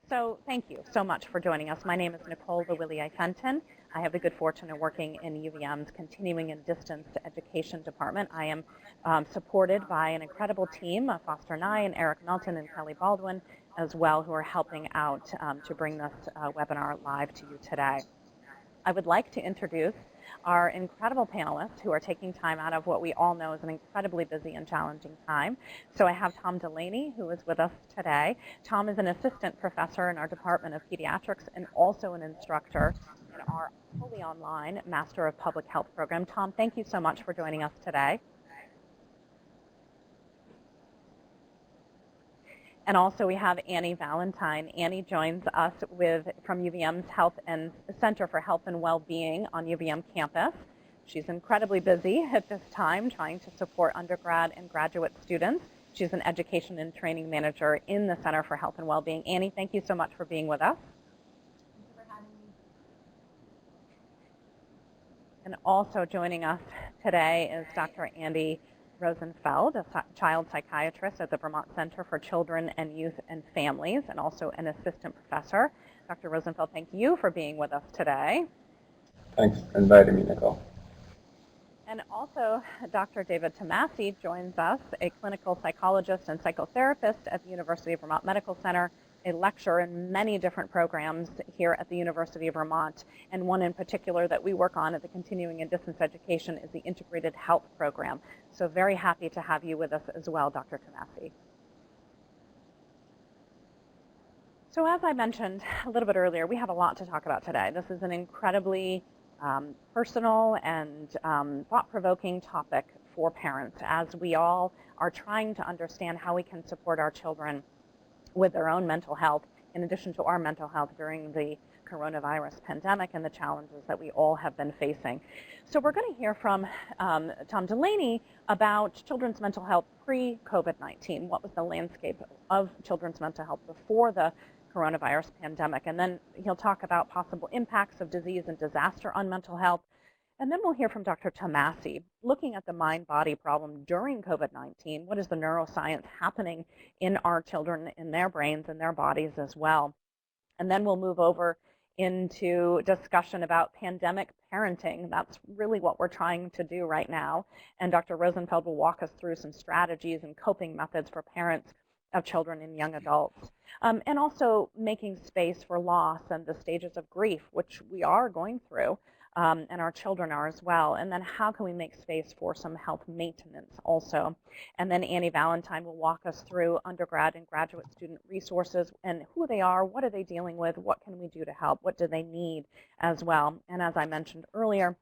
So thank you so much for joining us. My name is Nicole Lewillie-Fenton. I have the good fortune of working in UVM's Continuing and Distance Education Department. I am supported by an incredible team, Foster Nye and Eric Melton and Kelly Baldwin as well, who are helping out to bring this webinar live to you today. I would like to introduce our incredible panelists who are taking time out of what we all know is an incredibly busy and challenging time. So I have Tom Delaney, who is with us today. Tom is an assistant professor in our Department of Pediatrics and also an instructor in our fully online Master of Public Health program. Tom, thank you so much for joining us today. And also we have Annie Valentine. Annie joins us from UVM's Health and Center for Health and Well-Being on UVM campus. She's incredibly busy at this time trying to support undergrad and graduate students. She's an education and training manager in the Center for Health and Well-Being. Annie, thank you so much for being with us. Thank you for having me. And also joining us today is Dr. Andy Rosenfeld, a child psychiatrist at the Vermont Center for Children and Youth and Families, and also an assistant professor. Dr. Rosenfeld, thank you for being with us today. Thanks for inviting me, Nicole. And also, Dr. David Tomasi joins us, a clinical psychologist and psychotherapist at the University of Vermont Medical Center, a lecturer in many different programs here at the University of Vermont, and one in particular that we work on at the Continuing and Distance Education is the Integrated Health Program. So very happy to have you with us as well, Dr. Tomasi. So as I mentioned a little bit earlier, we have a lot to talk about today. This is an incredibly personal and thought-provoking topic for parents as we all are trying to understand how we can support our children with their own mental health, in addition to our mental health during the coronavirus pandemic and the challenges that we all have been facing. So we're going to hear from Tom Delaney about children's mental health pre-COVID-19. What was the landscape of children's mental health before the coronavirus pandemic? And then he'll talk about possible impacts of disease and disaster on mental health. And then we'll hear from Dr. Tomasi, looking at the mind-body problem during COVID-19. What is the neuroscience happening in our children, in their brains and their bodies as well? And then we'll move over into discussion about pandemic parenting. That's really what we're trying to do right now. And Dr. Rosenfeld will walk us through some strategies and coping methods for parents of children and young adults. And also making space for loss and the stages of grief, which we are going through. And our children are as well. And then how can we make space for some health maintenance also? And then Annie Valentine will walk us through undergrad and graduate student resources and who they are, what are they dealing with, what can we do to help, what do they need as well. And as I mentioned earlier,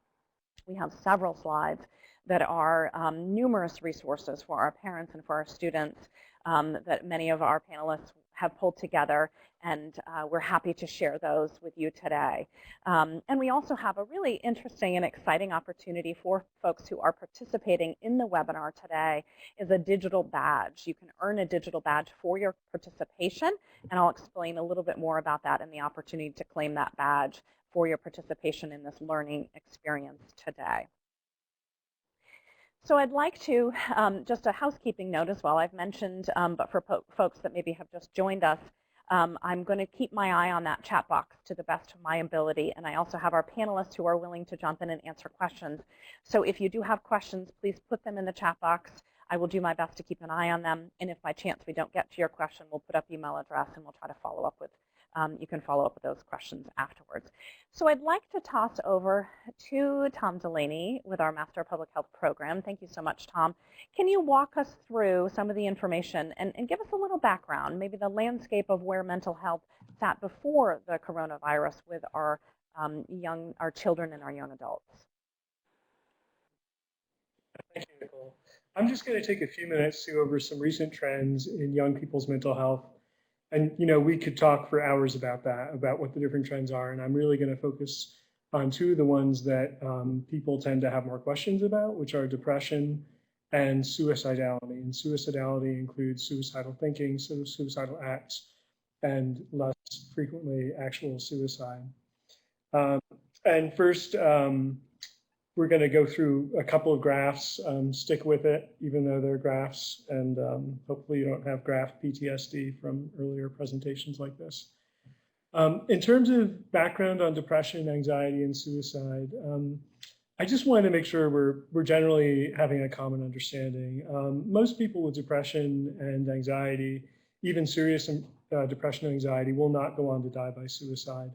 we have several slides that are numerous resources for our parents and for our students that many of our panelists have pulled together, and we're happy to share those with you today. And we also have a really interesting and exciting opportunity for folks who are participating in the webinar today is a digital badge. You can earn a digital badge for your participation, and I'll explain a little bit more about that and the opportunity to claim that badge for your participation in this learning experience today. So I'd like to, just a housekeeping note as well, I've mentioned, but for folks that maybe have just joined us, I'm going to keep my eye on that chat box to the best of my ability, and I also have our panelists who are willing to jump in and answer questions. So if you do have questions, please put them in the chat box. I will do my best to keep an eye on them, and if by chance we don't get to your question, we'll put up email address and we'll try to follow up with you can follow up with those questions afterwards. So I'd like to toss over to Tom Delaney with our Master of Public Health program. Thank you so much, Tom. Can you walk us through some of the information and give us a little background, maybe the landscape of where mental health sat before the coronavirus with our children and our young adults? Thank you, Nicole. I'm just going to take a few minutes to go over some recent trends in young people's mental health. And, you know, we could talk for hours about that, about what the different trends are. And I'm really going to focus on two of the ones that people tend to have more questions about, which are depression and suicidality. And suicidality includes suicidal thinking, so suicidal acts, and less frequently actual suicide. And first, we're going to go through a couple of graphs. Stick with it, even though they're graphs, and hopefully you don't have graph PTSD from earlier presentations like this. In terms of background on depression, anxiety, and suicide, I just wanted to make sure we're generally having a common understanding. Most people with depression and anxiety, even serious depression and anxiety, will not go on to die by suicide.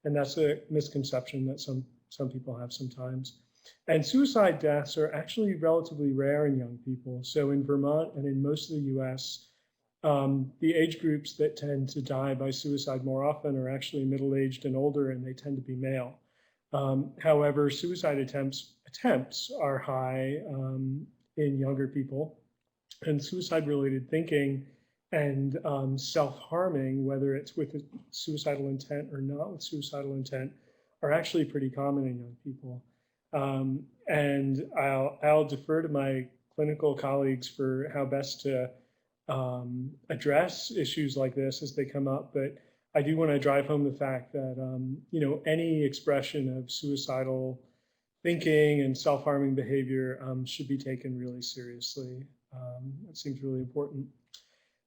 And that's a misconception that some people have sometimes. And suicide deaths are actually relatively rare in young people. So in Vermont and in most of the US, the age groups that tend to die by suicide more often are actually middle-aged and older, and they tend to be male. However, suicide attempts are high in younger people, and suicide-related thinking and self-harming, whether it's with a suicidal intent or not with suicidal intent, are actually pretty common in young people. And I'll defer to my clinical colleagues for how best to address issues like this as they come up, but I do want to drive home the fact that any expression of suicidal thinking and self-harming behavior should be taken really seriously. That seems really important.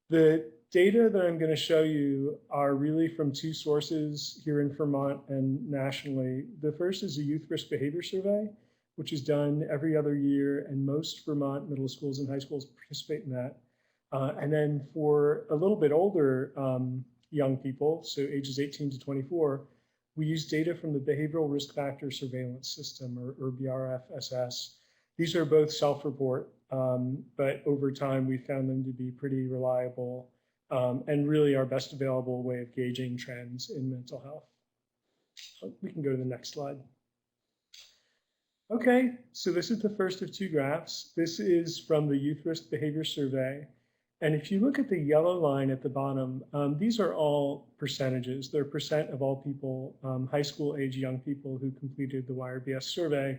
The data that I'm going to show you are really from two sources here in Vermont and nationally. The first is a youth risk behavior survey, which is done every other year, and most Vermont middle schools and high schools participate in that. And then for a little bit older young people, so ages 18 to 24, we use data from the Behavioral Risk Factor Surveillance System, or BRFSS. These are both self-report, but over time we found them to be pretty reliable and really our best available way of gauging trends in mental health. We can go to the next slide. Okay, so this is the first of two graphs. This is from the Youth Risk Behavior Survey. And if you look at the yellow line at the bottom, these are all percentages. They're percent of all people, high school age young people who completed the YRBS survey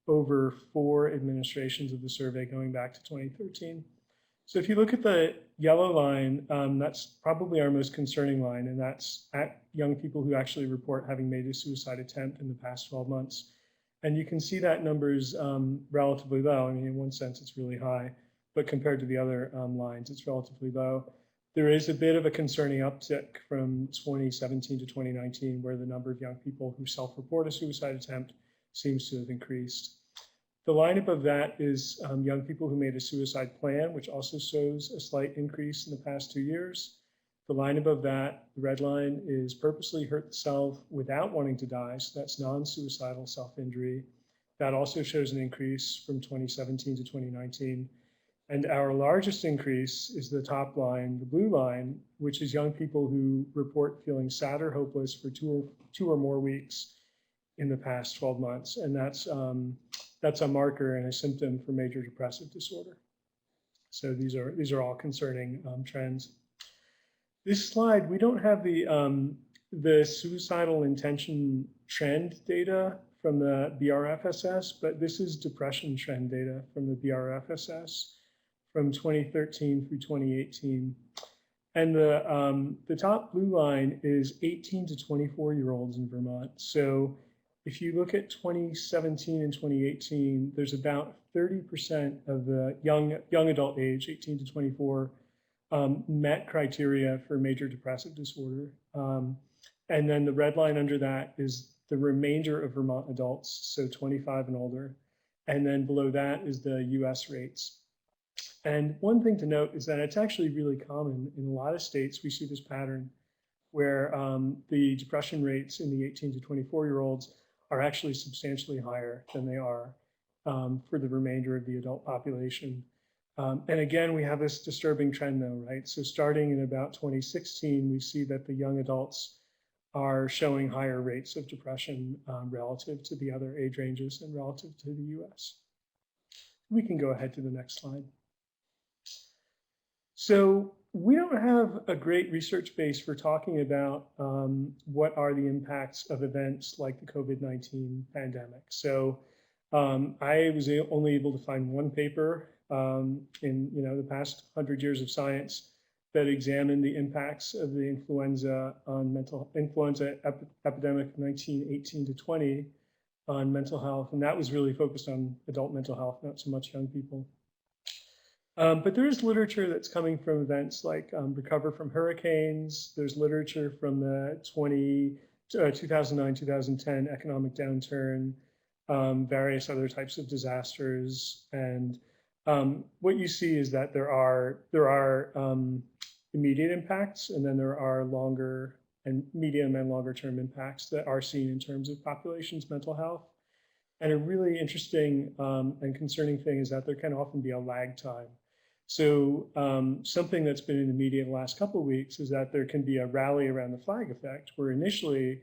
over 4 administrations of the survey going back to 2013. So if you look at the yellow line, that's probably our most concerning line, and that's at young people who actually report having made a suicide attempt in the past 12 months. And you can see that number is relatively low. I mean, in one sense, it's really high, but compared to the other lines, it's relatively low. There is a bit of a concerning uptick from 2017 to 2019, where the number of young people who self-report a suicide attempt seems to have increased. The line above that is young people who made a suicide plan, which also shows a slight increase in the past 2 years. The line above that, the red line, is purposely hurt the self without wanting to die, so that's non-suicidal self-injury. That also shows an increase from 2017 to 2019. And our largest increase is the top line, the blue line, which is young people who report feeling sad or hopeless for two or more weeks in the past 12 months. And that's a marker and a symptom for major depressive disorder. So these are all concerning trends. This slide, we don't have the suicidal intention trend data from the BRFSS, but this is depression trend data from the BRFSS from 2013 through 2018. And the top blue line is 18 to 24-year-olds in Vermont. So if you look at 2017 and 2018, there's about 30% of the young adult age, 18 to 24, met criteria for major depressive disorder. And then the red line under that is the remainder of Vermont adults, so 25 and older. And then below that is the US rates. And one thing to note is that it's actually really common in a lot of states. We see this pattern where the depression rates in the 18 to 24-year-olds are actually substantially higher than they are for the remainder of the adult population. And again, we have this disturbing trend though, right? So starting in about 2016, we see that the young adults are showing higher rates of depression relative to the other age ranges and relative to the US. We can go ahead to the next slide. So we don't have a great research base for talking about what are the impacts of events like the COVID-19 pandemic. So I was only able to find one paper in the past 100 years of science that examined the impacts of the influenza epidemic 1918 to 20 on mental health, and that was really focused on adult mental health, not so much young people. But there is literature that's coming from events like recover from hurricanes. There's literature from the 2009-2010 economic downturn, various other types of disasters. And what you see is that there are immediate impacts, and then there are longer and medium and longer term impacts that are seen in terms of populations' mental health. And a really interesting and concerning thing is that there can often be a lag time. So something that's been in the media in the last couple of weeks is that there can be a rally around the flag effect, where initially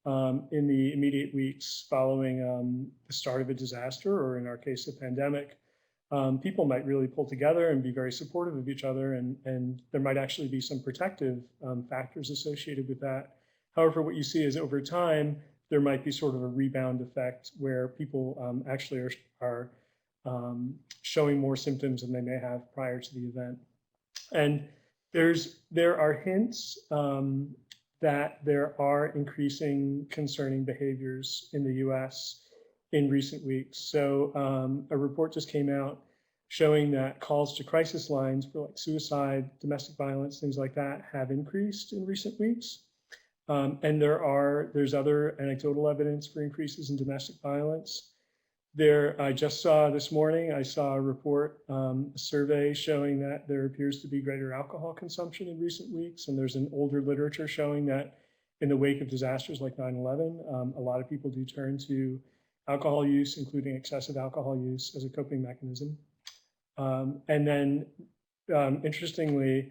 in the immediate weeks following the start of a disaster, or in our case, a pandemic, people might really pull together and be very supportive of each other, and there might actually be some protective factors associated with that. However, what you see is over time, there might be sort of a rebound effect where people actually are showing more symptoms than they may have prior to the event. And there are hints that there are increasing concerning behaviors in the US in recent weeks. So a report just came out showing that calls to crisis lines for like suicide, domestic violence, things like that have increased in recent weeks. And there's other anecdotal evidence for increases in domestic violence. I just saw this morning, I saw a report, a survey showing that there appears to be greater alcohol consumption in recent weeks. And there's an older literature showing that in the wake of disasters like 9/11, a lot of people do turn to alcohol use, including excessive alcohol use, as a coping mechanism. And then, interestingly,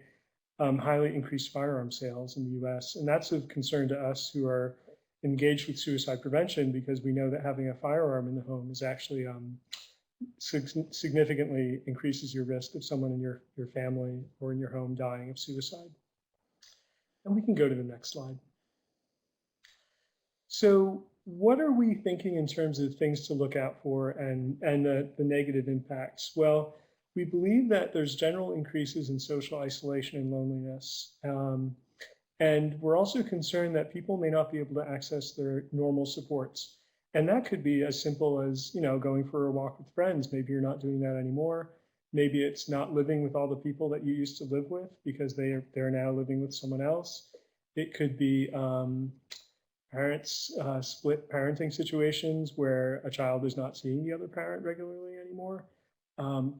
highly increased firearm sales in the US. And that's of concern to us who are engaged with suicide prevention, because we know that having a firearm in the home is actually significantly increases your risk of someone in your family or in your home dying of suicide. And we can go to the next slide. So what are we thinking in terms of things to look out for and the negative impacts? Well, we believe that there's general increases in social isolation and loneliness. And we're also concerned that people may not be able to access their normal supports. And that could be as simple as, going for a walk with friends. Maybe you're not doing that anymore. Maybe it's not living with all the people that you used to live with because they're now living with someone else. It could be parents split parenting situations where a child is not seeing the other parent regularly anymore.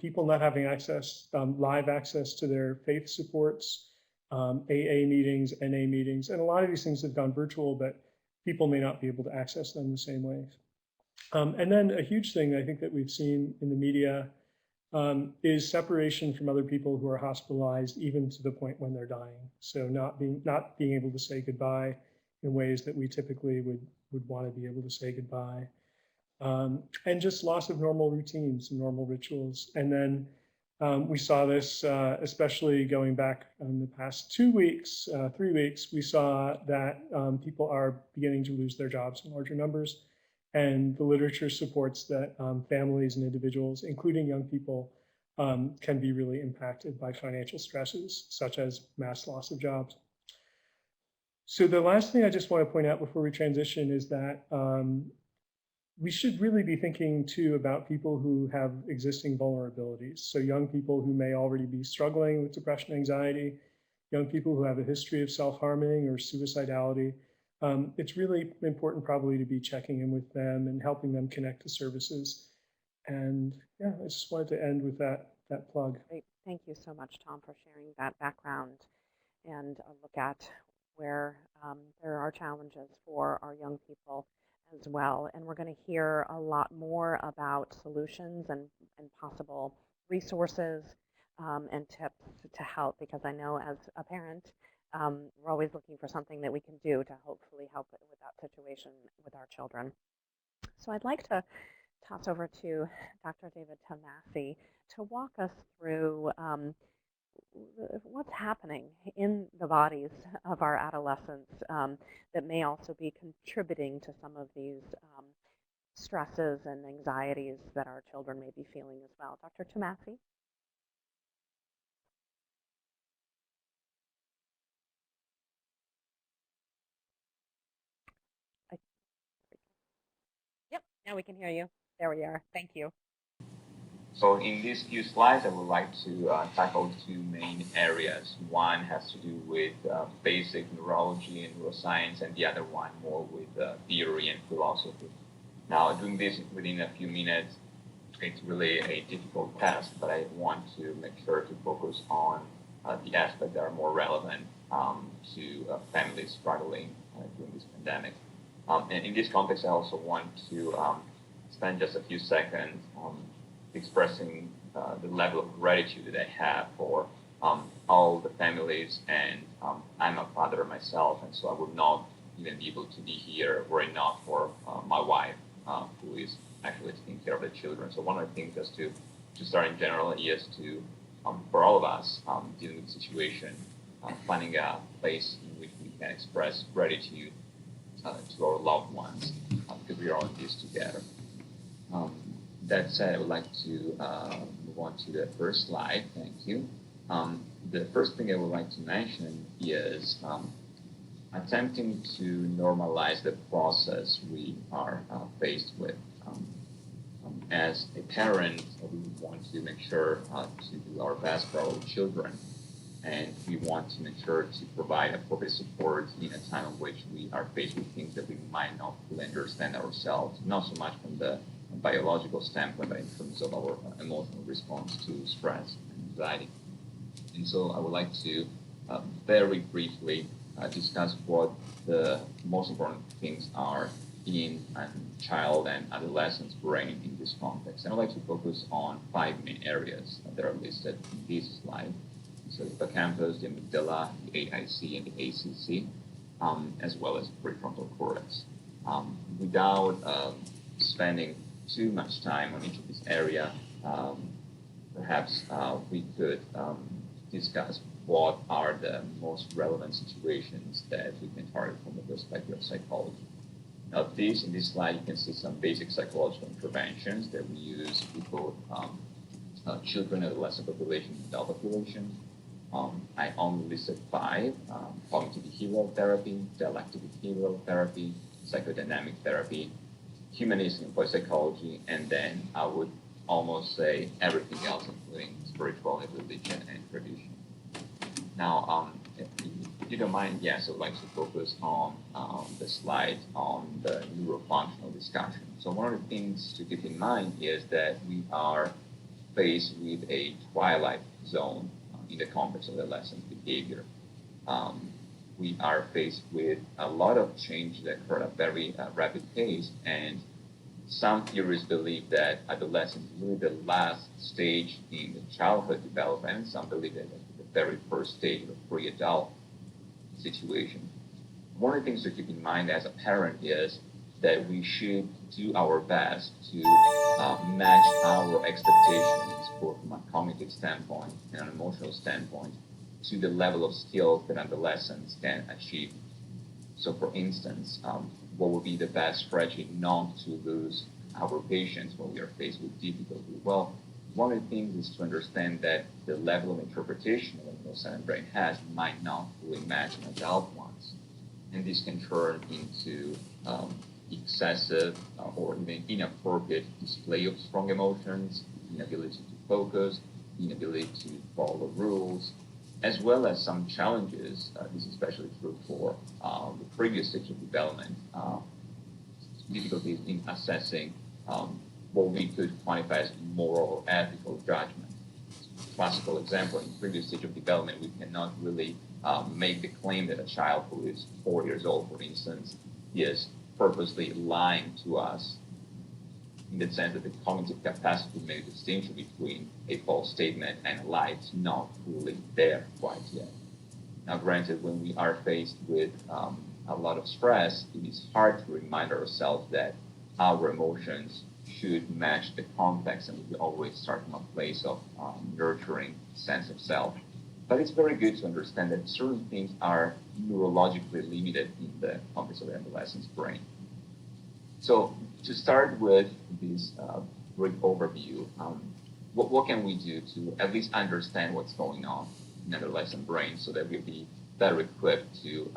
People not having access, live access to their faith supports, AA meetings, NA meetings, and a lot of these things have gone virtual, but people may not be able to access them the same way. And then a huge thing I think that we've seen in the media is separation from other people who are hospitalized, even to the point when they're dying. So not being able to say goodbye in ways that we typically would want to be able to say goodbye. And just loss of normal routines and normal rituals. And then we saw this, especially going back in the past 2 weeks, 3 weeks, we saw that people are beginning to lose their jobs in larger numbers. And the literature supports that families and individuals, including young people, can be really impacted by financial stresses, such as mass loss of jobs. So the last thing I just want to point out before we transition is that we should really be thinking too about people who have existing vulnerabilities. So young people who may already be struggling with depression, anxiety, young people who have a history of self-harming or suicidality. It's really important probably to be checking in with them and helping them connect to services. And yeah, I just wanted to end with that plug. Great. Thank you so much, Tom, for sharing that background and a look at where there are challenges for our young people as well. And we're going to hear a lot more about solutions and possible resources and tips to help, because I know as a parent, we're always looking for something that we can do to hopefully help with that situation with our children. So I'd like to toss over to Dr. David Tomasi to walk us through what's happening in the bodies of our adolescents that may also be contributing to some of these stresses and anxieties that our children may be feeling as well. Dr. Tomasi? Yep, now we can hear you. There we are. Thank you. So in these few slides, I would like to tackle two main areas. One has to do with basic neurology and neuroscience, and the other one more with theory and philosophy. Now, doing this within a few minutes, it's really a difficult task, but I want to make sure to focus on the aspects that are more relevant to families struggling during this pandemic. And in this context, I also want to spend just a few seconds expressing the level of gratitude that I have for all the families, and I'm a father myself, and so I would not even be able to be here were it not for my wife, who is actually taking care of the children. So one of the things just to start in general is to, for all of us dealing with the situation, finding a place in which we can express gratitude to our loved ones, because we are all in this together. That said, I would like to move on to the first slide. Thank you. The first thing I would like to mention is attempting to normalize the process we are faced with. As a parent, we want to make sure to do our best for our children, and we want to make sure to provide appropriate support in a time in which we are faced with things that we might not fully understand ourselves, not so much from the biological standpoint, but in terms of our emotional response to stress and anxiety. And so I would like to very briefly discuss what the most important things are in a child and adolescent's brain in this context. And I'd like to focus on 5 main areas that are listed in this slide. So the hippocampus, the amygdala, the AIC, and the ACC, as well as prefrontal cortex. Without spending too much time on each of these areas, perhaps we could discuss what are the most relevant situations that we can target from the perspective of psychology. Now, in this slide, you can see some basic psychological interventions that we use with both children, adolescent population, and adult population. I only listed 5: cognitive behavioral therapy, dialectical behavioral therapy, psychodynamic therapy, humanistic employed psychology, and then I would almost say everything else, including spirituality, religion, and tradition. Now, if you don't mind, yes, I would like to focus on the slide on the neurofunctional discussion. So one of the things to keep in mind is that we are faced with a twilight zone in the context of adolescent behavior. We are faced with a lot of change that occur at a very rapid pace, and some theorists believe that adolescence is really the last stage in the childhood development, and some believe that it's the very first stage of a pre-adult situation. One of the things to keep in mind as a parent is that we should do our best to match our expectations, both from a cognitive standpoint and an emotional standpoint, to the level of skills that adolescents can achieve. So, for instance, what would be the best strategy not to lose our patience when we are faced with difficulty? Well, one of the things is to understand that the level of interpretation that an adolescent brain has might not fully match an adult one's. And this can turn into excessive or even inappropriate display of strong emotions, inability to focus, inability to follow rules, as well as some challenges. This is especially true for the previous stage of development, difficulties in assessing what we could quantify as moral or ethical judgment. Classical example, in previous stage of development, we cannot really make the claim that a child who is 4 years old, for instance, is purposely lying to us, in the sense that the cognitive capacity to make a distinction between a false statement and a lie is not fully there quite yet. Now, granted, when we are faced with a lot of stress, it is hard to remind ourselves that our emotions should match the context, and we always start from a place of nurturing sense of self. But it's very good to understand that certain things are neurologically limited in the context of the adolescent's brain. So to start with this brief overview, what can we do to at least understand what's going on in adolescent brain so that we'll be better equipped to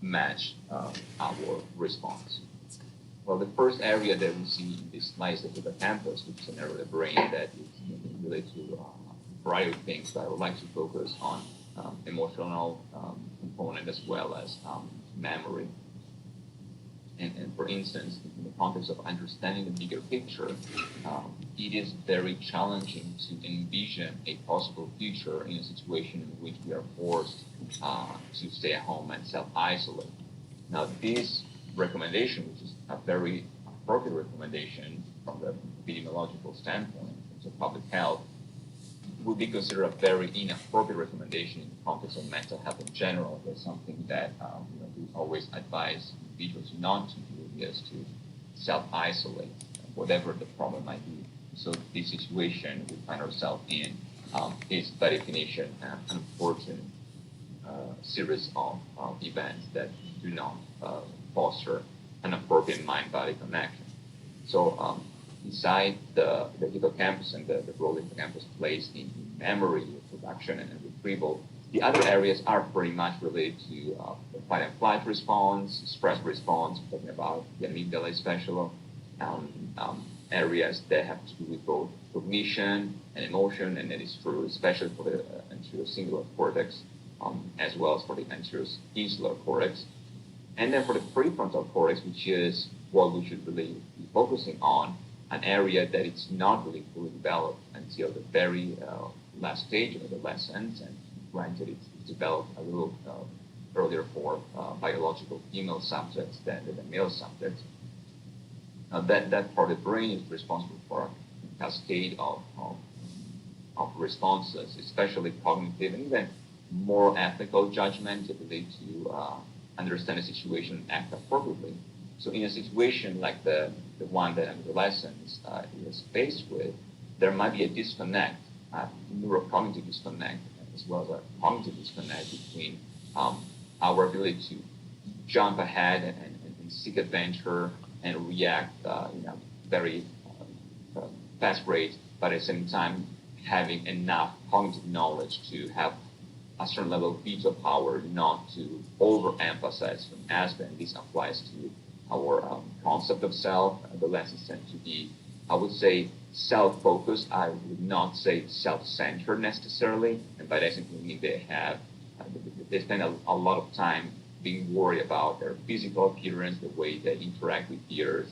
match our response? Well, the first area that we see in this slide is the hippocampus, which is an area of the brain that is related to a variety of things, but I would like to focus on emotional component as well as memory. And for instance, in the context of understanding the bigger picture, it is very challenging to envision a possible future in a situation in which we are forced to stay at home and self-isolate. Now, this recommendation, which is a very appropriate recommendation from the epidemiological standpoint in terms of public health, would be considered a very inappropriate recommendation in the context of mental health in general. That's something that we always advise individuals not to do, is to self-isolate, whatever the problem might be. So this situation we find ourselves in is by definition an unfortunate series of events that do not foster an appropriate mind-body connection. So beside the hippocampus and the role the hippocampus plays in memory production and retrieval, the other areas are pretty much related to the fight and flight response, stress response, talking about the amygdala especially, areas that have to do with both cognition and emotion, and that is true especially for the anterior cingulate cortex, as well as for the anterior insular cortex. And then for the prefrontal cortex, which is what we should really be focusing on, an area that is not really fully developed until the very last stage of adolescence, and granted it's developed a little earlier for biological female subjects than the male subjects. That part of the brain is responsible for a cascade of responses, especially cognitive and even more ethical judgment, ability to understand the situation and act appropriately. So in a situation like the one that an adolescent is faced with, there might be a disconnect, a neurocognitive disconnect, as well as a cognitive disconnect between our ability to jump ahead and seek adventure and react in a very fast rate, but at the same time having enough cognitive knowledge to have a certain level of veto power, not to overemphasize an aspect. And this applies to our concept of self. Adolescents tend to be, I would say, self-focused. I would not say self-centered necessarily, and by that simply mean they spend a lot of time being worried about their physical appearance, the way they interact with peers,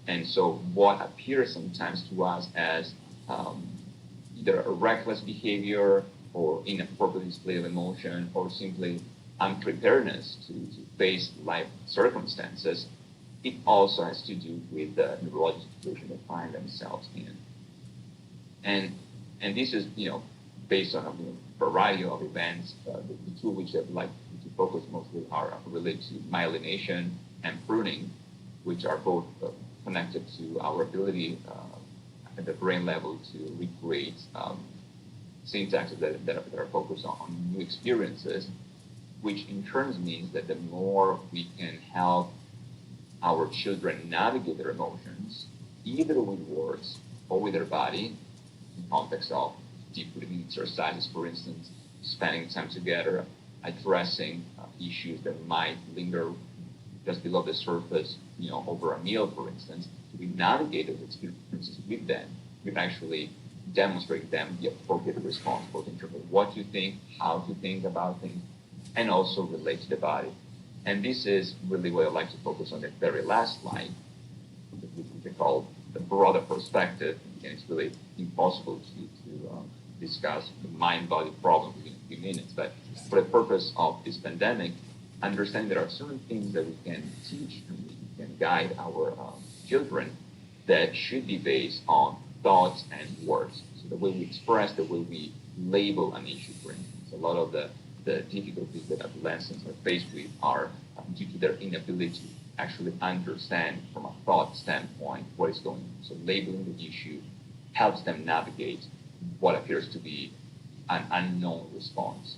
and so what appears sometimes to us as either a reckless behavior or inappropriate display of emotion, or simply unpreparedness to face life circumstances, it also has to do with the neurological situation they find themselves in. And this is, based on a variety of events. The two which I'd like to focus mostly are related to myelination and pruning, which are both connected to our ability at the brain level to recreate syntaxes that are focused on new experiences, which in turn means that the more we can help our children navigate their emotions, either with words or with their body, in context of deep breathing exercises, for instance, spending time together, addressing issues that might linger just below the surface, over a meal, for instance. We navigate those experiences with them. We've actually demonstrated them the appropriate response, both in terms of what to think, how to think about things, and also relate to the body. And this is really what I'd like to focus on the very last slide, which we call the broader perspective. And it's really impossible to discuss the mind-body problem within a few minutes. But for the purpose of this pandemic, understanding there are certain things that we can teach and we can guide our children that should be based on thoughts and words. So the way we express, the way we label an issue, for instance. A lot of the difficulties that adolescents are faced with are due to their inability to actually understand from a thought standpoint what is going on. So labeling the issue helps them navigate what appears to be an unknown response.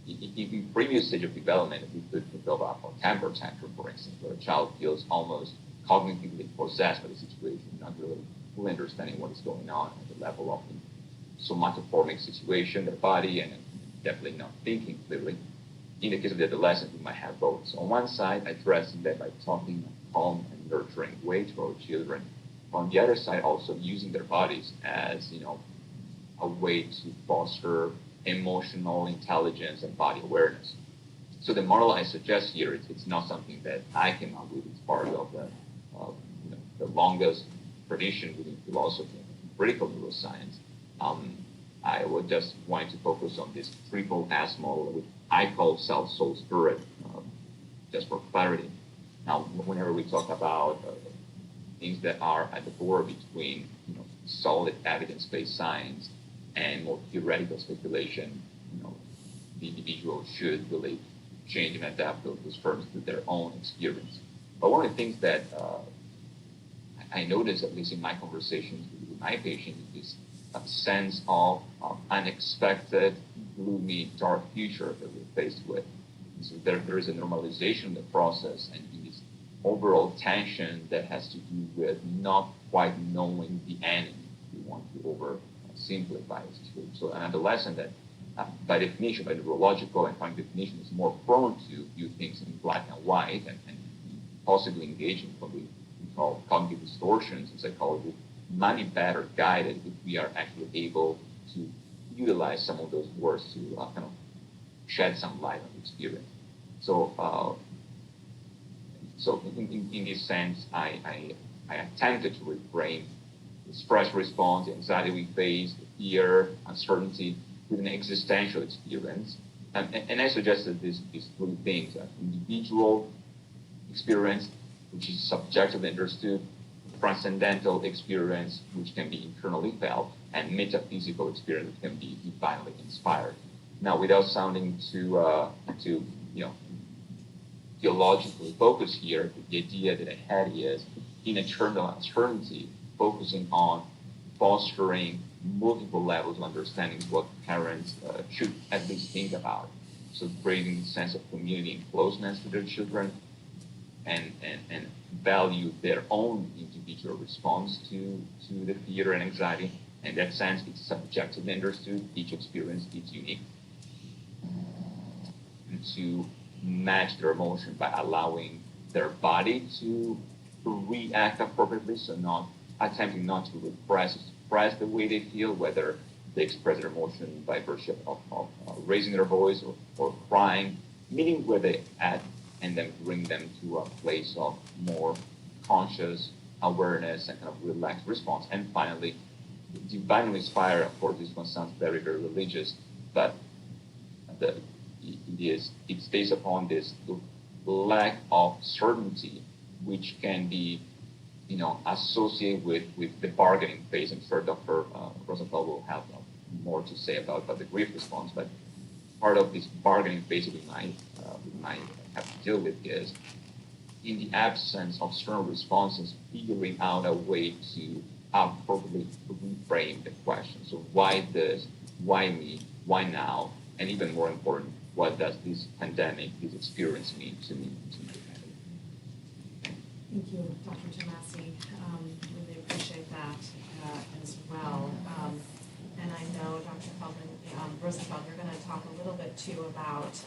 In previous stage of development, we could develop a temper tantrum, for instance, where a child feels almost cognitively possessed by the situation, not really fully understanding what is going on at the level of the somatoformic situation, their body, and definitely not thinking clearly. In the case of the adolescent, we might have both. So on one side, addressing that by talking in a calm and nurturing way to our children, on the other side, also using their bodies as, a way to foster emotional intelligence and body awareness. So the model I suggest here, it's not something that I came up with. It's part of the longest tradition within philosophy and critical neuroscience. I would just want to focus on this triple S model, which I call self, soul, spirit, just for clarity. Now, whenever we talk about things that are at the border between solid evidence-based science and more theoretical speculation, the individual should really change and adapt those terms to their own experience. But one of the things that I notice, at least in my conversations with my patients, is a sense of unexpected, gloomy, dark future that we're faced with. So there is a normalization of the process and this overall tension that has to do with not quite knowing the enemy. We want to oversimplify it too. So an adolescent that, by definition, by neurological and fine definition, is more prone to view things in black and white and possibly engage in what we call cognitive distortions in psychology, might be better guided if we are actually able to utilize some of those words to kind of shed some light on the experience. So, in this sense, I attempted to reframe the stress response, the anxiety we face, the fear, uncertainty, with an existential experience. And I suggested these three things: individual experience, which is subjectively understood; transcendental experience, which can be internally felt; and metaphysical experience, which can be divinely inspired. Now, without sounding too theologically focused here, the idea that I had is, in eternal uncertainty, focusing on fostering multiple levels of understanding what parents should at least think about. So creating a sense of community and closeness to their children, and value their own individual response to the fear and anxiety. In that sense, it's subjectively understood. Each experience is unique. And to match their emotion by allowing their body to react appropriately, so not attempting not to suppress the way they feel, whether they express their emotion by virtue of raising their voice or crying, meeting where they at, and then bring them to a place of more conscious awareness and kind of relaxed response. And finally, divinely inspired, of course, this one sounds very, very religious, but it stays upon this lack of certainty, which can be, associated with the bargaining phase. I'm sure Dr. Rosenfeld will have more to say about the grief response, but part of this bargaining phase we might have to deal with is, in the absence of strong responses, figuring out a way to appropriately reframe the question. So why this? Why me? Why now? And even more important, what does this pandemic, this experience mean to me? Thank you, Dr. Tomasi. Really appreciate that as well. And I know, Dr. Rosenfeld, you're going to talk a little bit too about,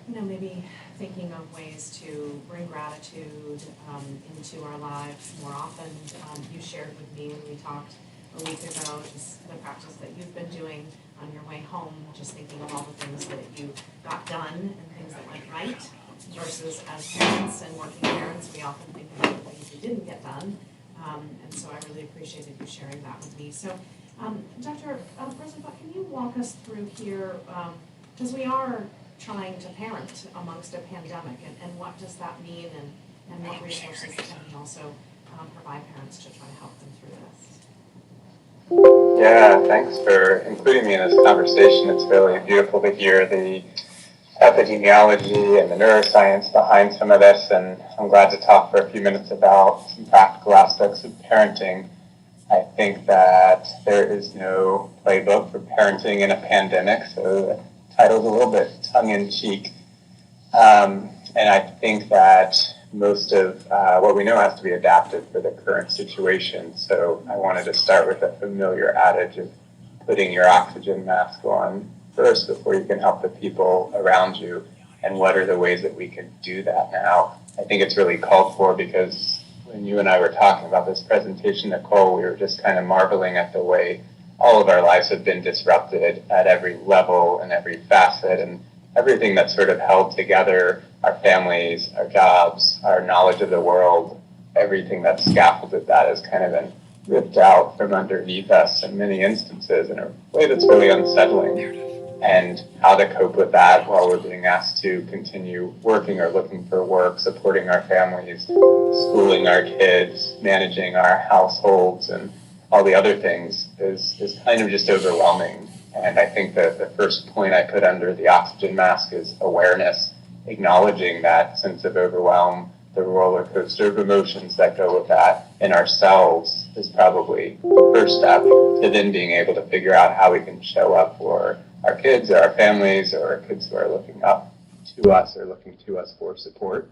maybe thinking of ways to bring gratitude into our lives more often. You shared with me when we talked a week ago just the practice that you've been doing on your way home, just thinking of all the things that you got done and things that went right, versus as parents and working parents, we often think about the things we didn't get done. And so I really appreciated you sharing that with me. So Dr. Rosenfeld, can you walk us through here, because we are trying to parent amongst a pandemic, and what does that mean, and what resources can we also provide parents to try to help them through this? Yeah, thanks for including me in this conversation. It's really beautiful to hear the epidemiology and the neuroscience behind some of this, and I'm glad to talk for a few minutes about some practical aspects of parenting. I think that there is no playbook for parenting in a pandemic, so the title's a little bit tongue-in-cheek. And I think that most of what we know has to be adapted for the current situation. So I wanted to start with a familiar adage of putting your oxygen mask on first before you can help the people around you. And what are the ways that we can do that now? I think it's really called for because when you and I were talking about this presentation, Nicole, we were just kind of marveling at the way all of our lives have been disrupted at every level and every facet, and everything that's sort of held together, our families, our jobs, our knowledge of the world, everything that's scaffolded that has kind of been ripped out from underneath us in many instances in a way that's really unsettling. And how to cope with that while we're being asked to continue working or looking for work, supporting our families, schooling our kids, managing our households, and all the other things is kind of just overwhelming. And I think that the first point I put under the oxygen mask is awareness, acknowledging that sense of overwhelm, the roller coaster of emotions that go with that in ourselves is probably the first step to then being able to figure out how we can show up for our kids or our families or kids who are looking up to us or looking to us for support.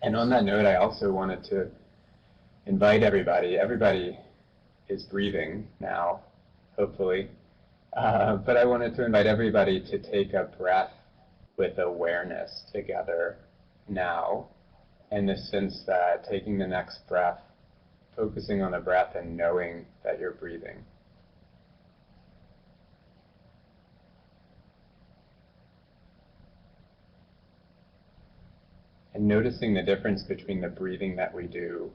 And on that note, I also wanted to invite everybody. Everybody is breathing now, hopefully. But I wanted to invite everybody to take a breath with awareness together now, in the sense that taking the next breath, focusing on the breath and knowing that you're breathing. And noticing the difference between the breathing that we do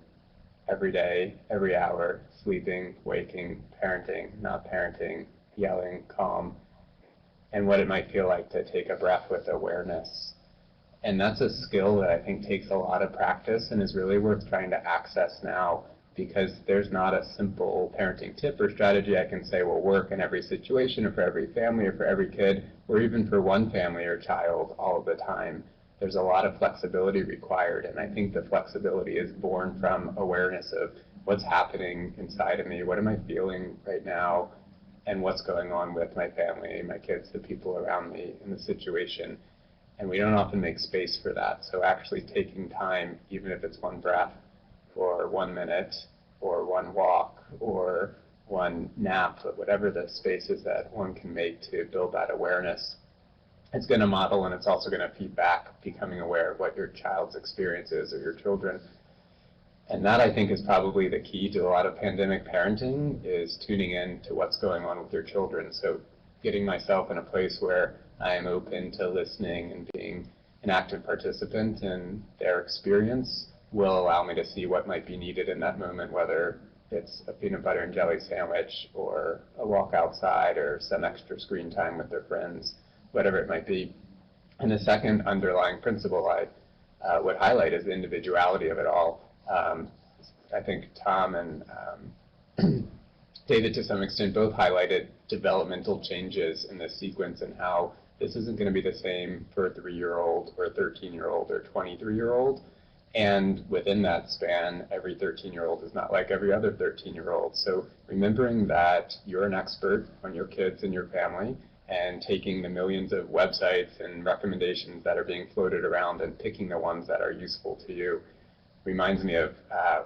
every day, every hour, sleeping, waking, parenting, not parenting, yelling, calm, and what it might feel like to take a breath with awareness. And that's a skill that I think takes a lot of practice and is really worth trying to access now, because there's not a simple parenting tip or strategy I can say will work in every situation or for every family or for every kid or even for one family or child all of the time. There's a lot of flexibility required, and I think the flexibility is born from awareness of what's happening inside of me, what am I feeling right now, and what's going on with my family, my kids, the people around me in the situation. And we don't often make space for that. So actually taking time, even if it's one breath or 1 minute or one walk or one nap, but whatever the space is that one can make to build that awareness, it's going to model, and it's also going to feed back becoming aware of what your child's experience is or your children. And that, I think, is probably the key to a lot of pandemic parenting, is tuning in to what's going on with your children. So getting myself in a place where I am open to listening and being an active participant in their experience will allow me to see what might be needed in that moment, whether it's a peanut butter and jelly sandwich or a walk outside or some extra screen time with their friends, whatever it might be. And the second underlying principle I would highlight is the individuality of it all. I think Tom and David, to some extent, both highlighted developmental changes in this sequence and how this isn't going to be the same for a 3-year-old or a 13-year-old or a 23-year-old. And within that span, every 13-year-old is not like every other 13-year-old. So remembering that you're an expert on your kids and your family, and taking the millions of websites and recommendations that are being floated around and picking the ones that are useful to you reminds me of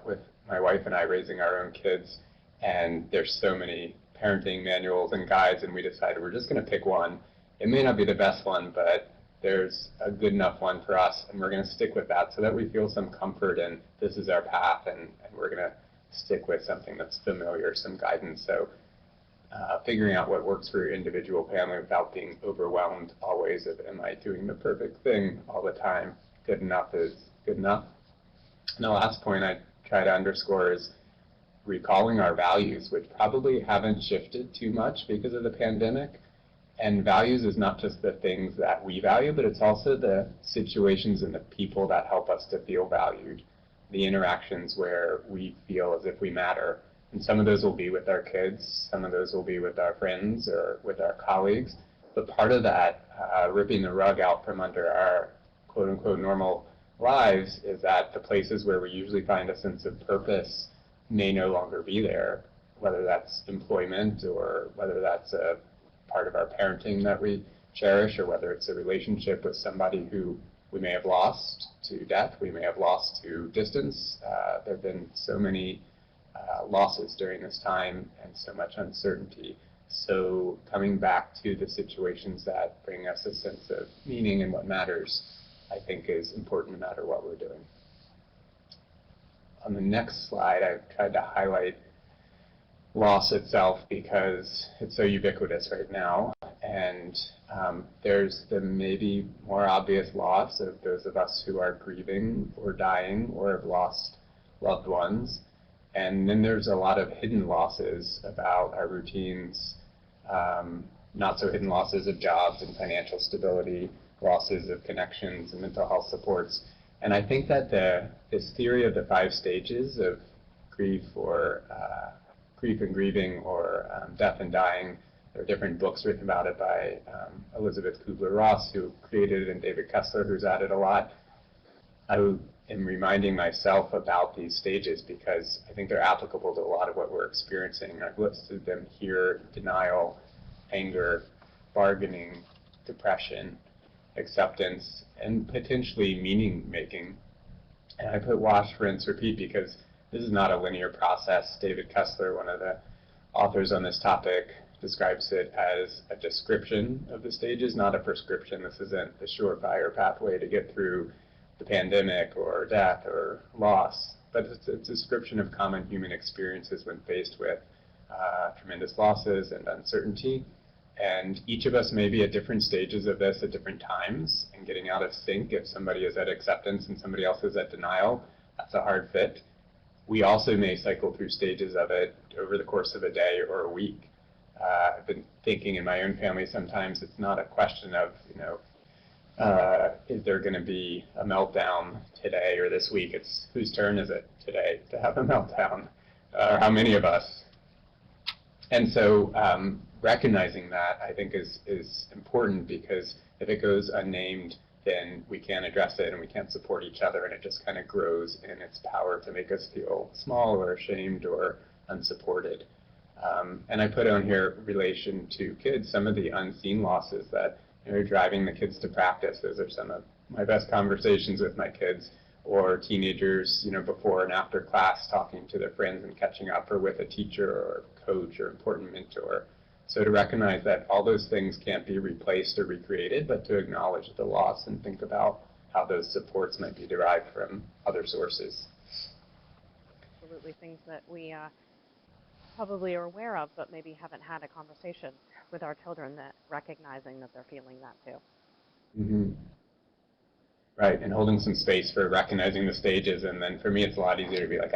with my wife and I raising our own kids, and there's so many parenting manuals and guides, and we decided we're just going to pick one. It may not be the best one, but there's a good enough one for us, and we're going to stick with that so that we feel some comfort in this is our path, and we're going to stick with something that's familiar, some guidance. So figuring out what works for your individual family without being overwhelmed always of, am I doing the perfect thing all the time? Good enough is good enough. And the last point I try to underscore is recalling our values, which probably haven't shifted too much because of the pandemic. And values is not just the things that we value, but it's also the situations and the people that help us to feel valued, the interactions where we feel as if we matter. And some of those will be with our kids, some of those will be with our friends or with our colleagues. But part of that ripping the rug out from under our quote-unquote normal lives is that the places where we usually find a sense of purpose may no longer be there, whether that's employment or whether that's a part of our parenting that we cherish, or whether it's a relationship with somebody who we may have lost to death, we may have lost to distance. There have been so many losses during this time and so much uncertainty. So coming back to the situations that bring us a sense of meaning and what matters, I think is important no matter what we're doing. on the next slide, I've tried to highlight loss itself because it's so ubiquitous right now. And there's the maybe more obvious loss of those of us who are grieving or dying or have lost loved ones. And then there's a lot of hidden losses about our routines, not so hidden losses of jobs and financial stability, losses of connections and mental health supports. And I think that this theory of the 5 stages of grief or grief and grieving or death and dying, there are different books written about it by Elizabeth Kubler-Ross, who created it, and David Kessler, who's at it a lot. I am reminding myself about these stages because I think they're applicable to a lot of what we're experiencing. I've listed them here: denial, anger, bargaining, depression, acceptance, and potentially meaning making. And I put wash, rinse, repeat because this is not a linear process. David Kessler, one of the authors on this topic, describes it as a description of the stages, not a prescription. This isn't the surefire pathway to get through the pandemic or death or loss, but it's a description of common human experiences when faced with tremendous losses and uncertainty. And each of us may be at different stages of this at different times, and getting out of sync. If somebody is at acceptance and somebody else is at denial, that's a hard fit. We also may cycle through stages of it over the course of a day or a week. I've been thinking in my own family sometimes it's not a question of, is there going to be a meltdown today or this week? It's whose turn is it today to have a meltdown, or how many of us? And so recognizing that, I think, is important, because if it goes unnamed, then we can't address it and we can't support each other, and it just kind of grows in its power to make us feel small or ashamed or unsupported. And I put on here relation to kids, some of the unseen losses that are driving the kids to practice. Those are some of my best conversations with my kids, or teenagers, before and after class, talking to their friends and catching up, or with a teacher or coach or important mentor. So to recognize that all those things can't be replaced or recreated, but to acknowledge the loss and think about how those supports might be derived from other sources. Absolutely, things that we probably are aware of, but maybe haven't had a conversation with our children, that recognizing that they're feeling that too. Mm-hmm. Right, and holding some space for recognizing the stages. And then for me, it's a lot easier to be like,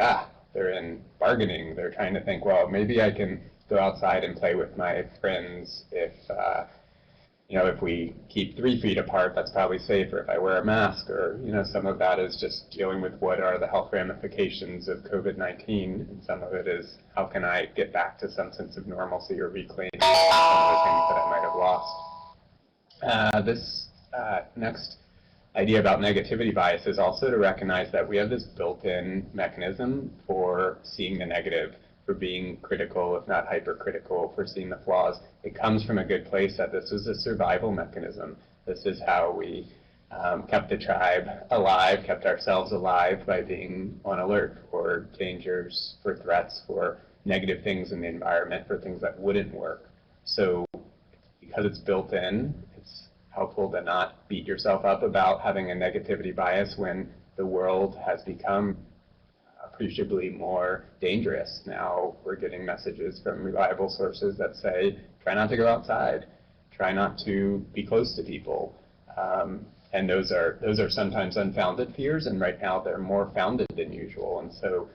they're in bargaining. They're trying to think, well, maybe I can go outside and play with my friends if we keep 3 feet apart, that's probably safer. If I wear a mask, or, some of that is just dealing with what are the health ramifications of COVID-19, and some of it is how can I get back to some sense of normalcy or reclaim some of the things that I might have lost. This next idea about negativity bias is also to recognize that we have this built-in mechanism for seeing the negative, for being critical, if not hypercritical, for seeing the flaws. It comes from a good place that this was a survival mechanism. This is how we kept the tribe alive, kept ourselves alive, by being on alert for dangers, for threats, for negative things in the environment, for things that wouldn't work. So because it's built in, it's helpful to not beat yourself up about having a negativity bias when the world has become appreciably more dangerous. Now we're getting messages from reliable sources that say, try not to go outside, try not to be close to people. And those are sometimes unfounded fears, and right now they're more founded than usual. And so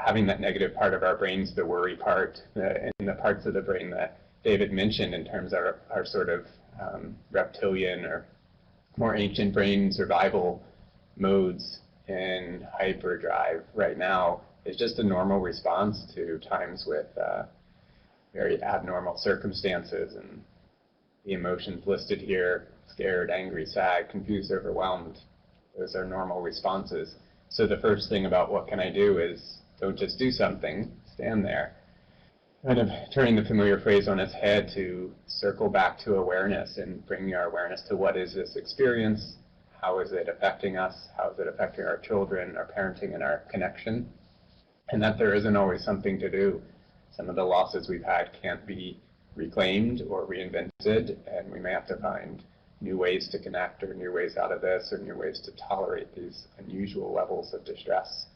having that negative part of our brains, the worry part, in the parts of the brain that David mentioned in terms of our sort of reptilian or more ancient brain survival modes in hyperdrive right now, is just a normal response to times with very abnormal circumstances. And the emotions listed here, scared, angry, sad, confused, overwhelmed, those are normal responses. So the first thing about what can I do is don't just do something, stand there. Kind of turning the familiar phrase on its head to circle back to awareness and bringing our awareness to what is this experience, how is it affecting us, how is it affecting our children, our parenting, and our connection, and that there isn't always something to do. Some of the losses we've had can't be reclaimed or reinvented, and we may have to find new ways to connect, or new ways out of this, or new ways to tolerate these unusual levels of distress.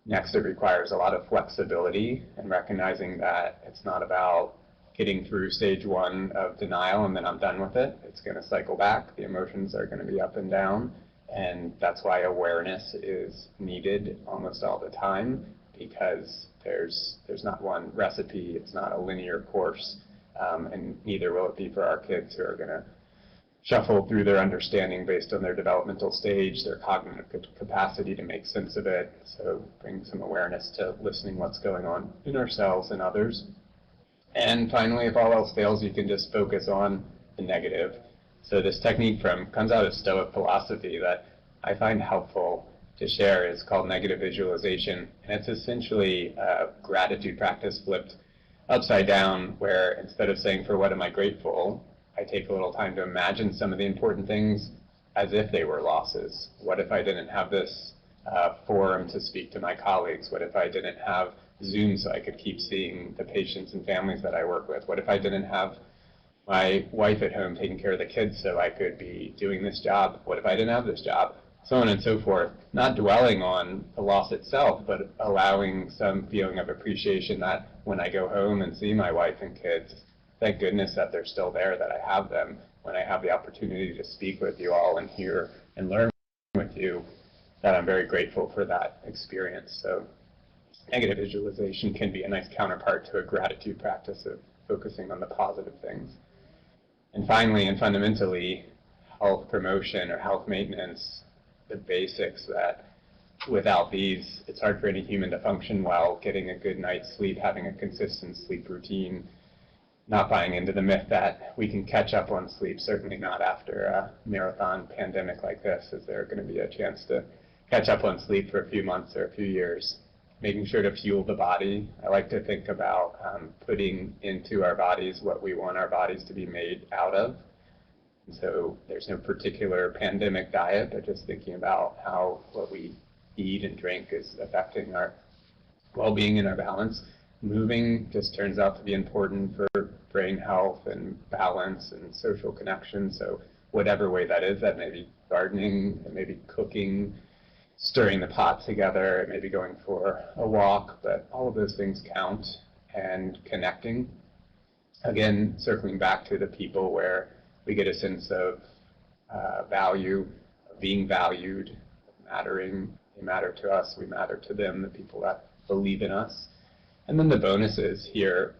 Next, it requires a lot of flexibility and recognizing that it's not about getting through stage one of denial and then I'm done with it. It's going to cycle back. The emotions are going to be up and down. And that's why awareness is needed almost all the time, because there's not one recipe. It's not a linear course. And neither will it be for our kids who are going to shuffle through their understanding based on their developmental stage, their cognitive capacity to make sense of it. So bring some awareness to listening what's going on in ourselves and others. And finally, if all else fails, you can just focus on the negative. So this technique comes out of Stoic philosophy that I find helpful to share is called negative visualization. And it's essentially a gratitude practice flipped upside down, where instead of saying, for what am I grateful, I take a little time to imagine some of the important things as if they were losses. What if I didn't have this forum to speak to my colleagues? What if I didn't have Zoom so I could keep seeing the patients and families that I work with? What if I didn't have my wife at home taking care of the kids so I could be doing this job? What if I didn't have this job? So on and so forth. Not dwelling on the loss itself, but allowing some feeling of appreciation that when I go home and see my wife and kids, thank goodness that they're still there, that I have them. When I have the opportunity to speak with you all and hear and learn with you, that I'm very grateful for that experience. So negative visualization can be a nice counterpart to a gratitude practice of focusing on the positive things. And finally and fundamentally, health promotion or health maintenance, the basics that without these, it's hard for any human to function well. Getting a good night's sleep, having a consistent sleep routine, not buying into the myth that we can catch up on sleep, certainly not after a marathon pandemic like this. Is there going to be a chance to catch up on sleep for a few months or a few years? Making sure to fuel the body. I like to think about putting into our bodies what we want our bodies to be made out of. And so there's no particular pandemic diet, but just thinking about how what we eat and drink is affecting our well-being and our balance. Moving just turns out to be important for brain health and balance and social connection. So whatever way that is, that may be gardening, it may be cooking, stirring the pot together, it may be going for a walk, but all of those things count. And connecting. Again, circling back to the people where we get a sense of value, of being valued, mattering. They matter to us, we matter to them, the people that believe in us. And then the bonuses here,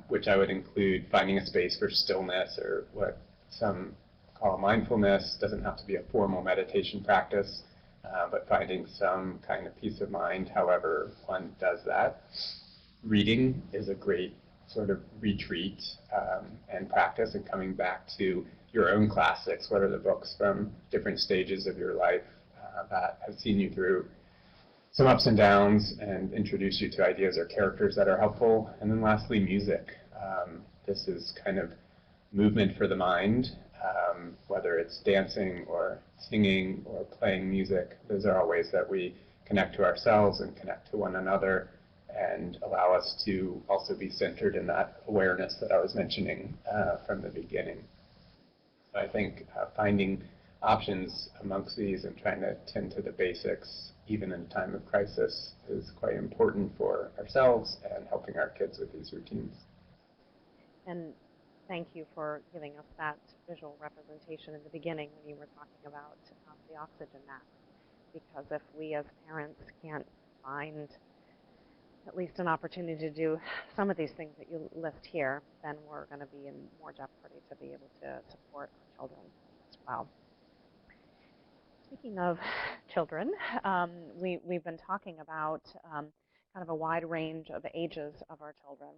which I would include finding a space for stillness, or what some call mindfulness. Doesn't have to be a formal meditation practice, but finding some kind of peace of mind, however one does that. Reading is a great sort of retreat and practice, and coming back to your own classics. What are the books from different stages of your life that have seen you through some ups and downs and introduce you to ideas or characters that are helpful? And then lastly, music. This is kind of movement for the mind, whether it's dancing or singing or playing music. Those are all ways that we connect to ourselves and connect to one another and allow us to also be centered in that awareness that I was mentioning from the beginning. So I think finding options amongst these and trying to tend to the basics, even in a time of crisis, is quite important for ourselves and helping our kids with these routines. And thank you for giving us that visual representation in the beginning when you were talking about the oxygen mask. Because if we as parents can't find at least an opportunity to do some of these things that you list here, then we're going to be in more jeopardy to be able to support our children as well. Speaking of children, we've been talking about kind of a wide range of ages of our children.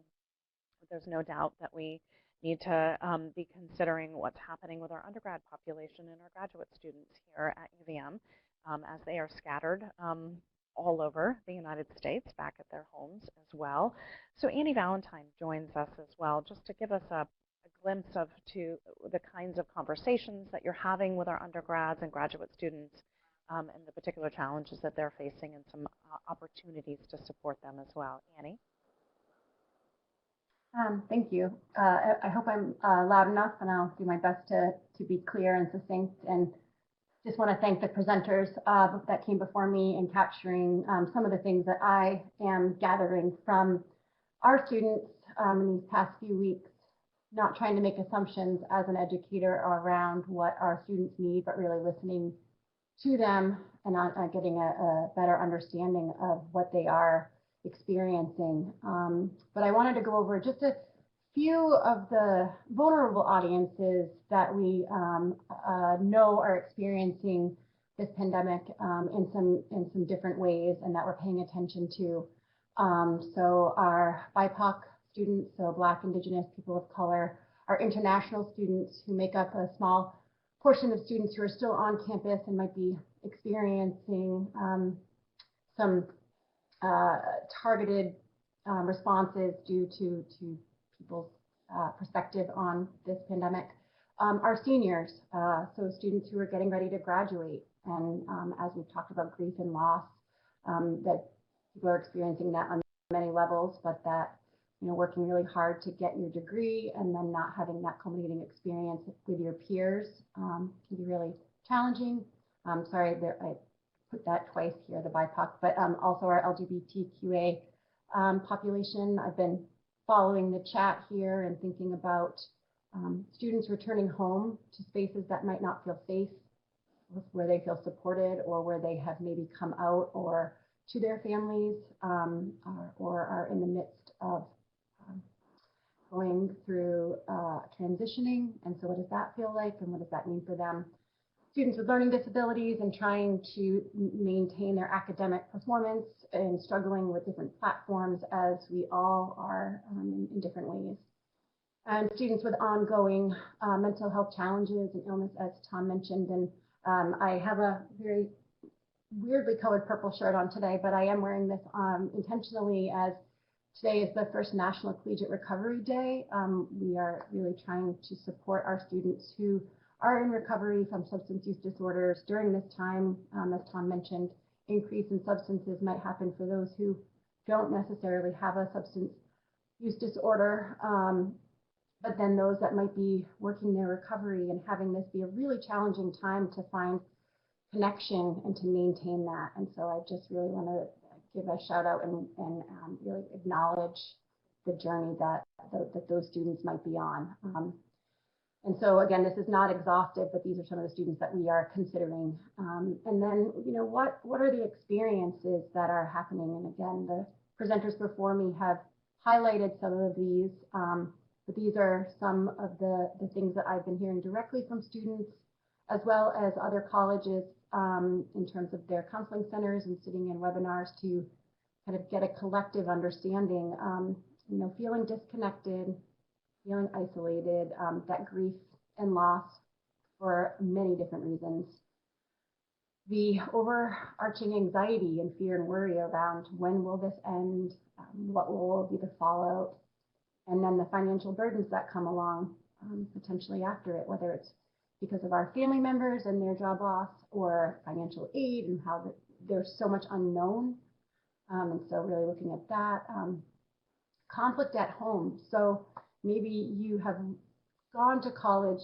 There's no doubt that we need to be considering what's happening with our undergrad population and our graduate students here at UVM as they are scattered all over the United States, back at their homes as well. So Andy Valentine joins us as well, just to give us a glimpse of the kinds of conversations that you're having with our undergrads and graduate students and the particular challenges that they're facing and some opportunities to support them as well. Annie? Thank you. I hope I'm loud enough, and I'll do my best to be clear and succinct. And just want to thank the presenters that came before me in capturing some of the things that I am gathering from our students in these past few weeks, not trying to make assumptions as an educator around what our students need, but really listening to them and getting a better understanding of what they are experiencing. But I wanted to go over just a few of the vulnerable audiences that we know are experiencing this pandemic in some different ways, and that we're paying attention to. So our BIPOC students, so Black, Indigenous, people of color, our international students who make up a small portion of students who are still on campus and might be experiencing some targeted responses due to people's perspective on this pandemic. Our seniors, so students who are getting ready to graduate, and as we've talked about grief and loss, that people are experiencing that on many levels, but that, you know, working really hard to get your degree and then not having that culminating experience with your peers can be really challenging. Sorry, I put that twice here, the BIPOC, but also our LGBTQA population. I've been following the chat here and thinking about students returning home to spaces that might not feel safe, where they feel supported, or where they have maybe come out or to their families, or are in the midst of going through transitioning. And so what does that feel like, and what does that mean for them? Students with learning disabilities and trying to maintain their academic performance and struggling with different platforms, as we all are in different ways. And students with ongoing mental health challenges and illness, as Tom mentioned. And I have a very weirdly colored purple shirt on today, but I am wearing this intentionally, as today is the first National Collegiate Recovery Day. We are really trying to support our students who are in recovery from substance use disorders during this time. As Tom mentioned, increase in substances might happen for those who don't necessarily have a substance use disorder, but then those that might be working their recovery and having this be a really challenging time to find connection and to maintain that. And so I just really want to give a shout out and really acknowledge the journey that those students might be on. And so again, this is not exhaustive, but these are some of the students that we are considering. And then, you know, what are the experiences that are happening? And again, the presenters before me have highlighted some of these, but these are some of the things that I've been hearing directly from students, as well as other colleges in terms of their counseling centers and sitting in webinars to kind of get a collective understanding, you know, feeling disconnected, feeling isolated, that grief and loss for many different reasons. The overarching anxiety and fear and worry around when will this end, what will be the fallout, and then the financial burdens that come along potentially after it, whether it's because of our family members and their job loss, or financial aid and how there's so much unknown. And so really looking at that. Conflict at home. So maybe you have gone to college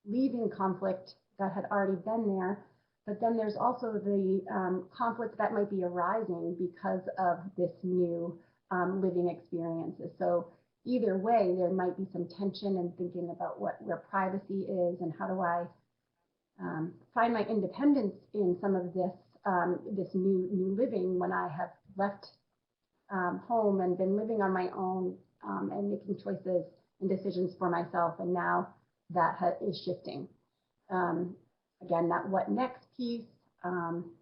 leaving conflict that had already been there, but then there's also the conflict that might be arising because of this new living experiences. So either way, there might be some tension in thinking about where privacy is and how do I find my independence in some of this this new living when I have left home and been living on my own and making choices and decisions for myself, and now that is shifting. Again, that what next piece,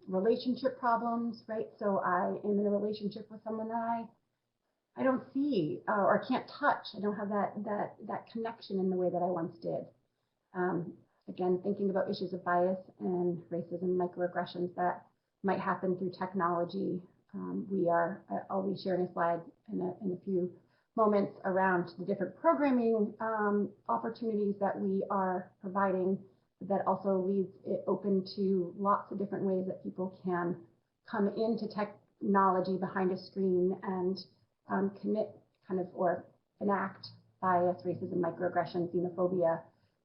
relationship problems, right? So I am in a relationship with someone that I don't see or can't touch. I don't have that connection in the way that I once did. Again, thinking about issues of bias and racism, microaggressions that might happen through technology. I'll be sharing a slide in a few moments around the different programming opportunities that we are providing, that also leaves it open to lots of different ways that people can come into technology behind a screen and commit kind of or enact bias, racism, microaggression, xenophobia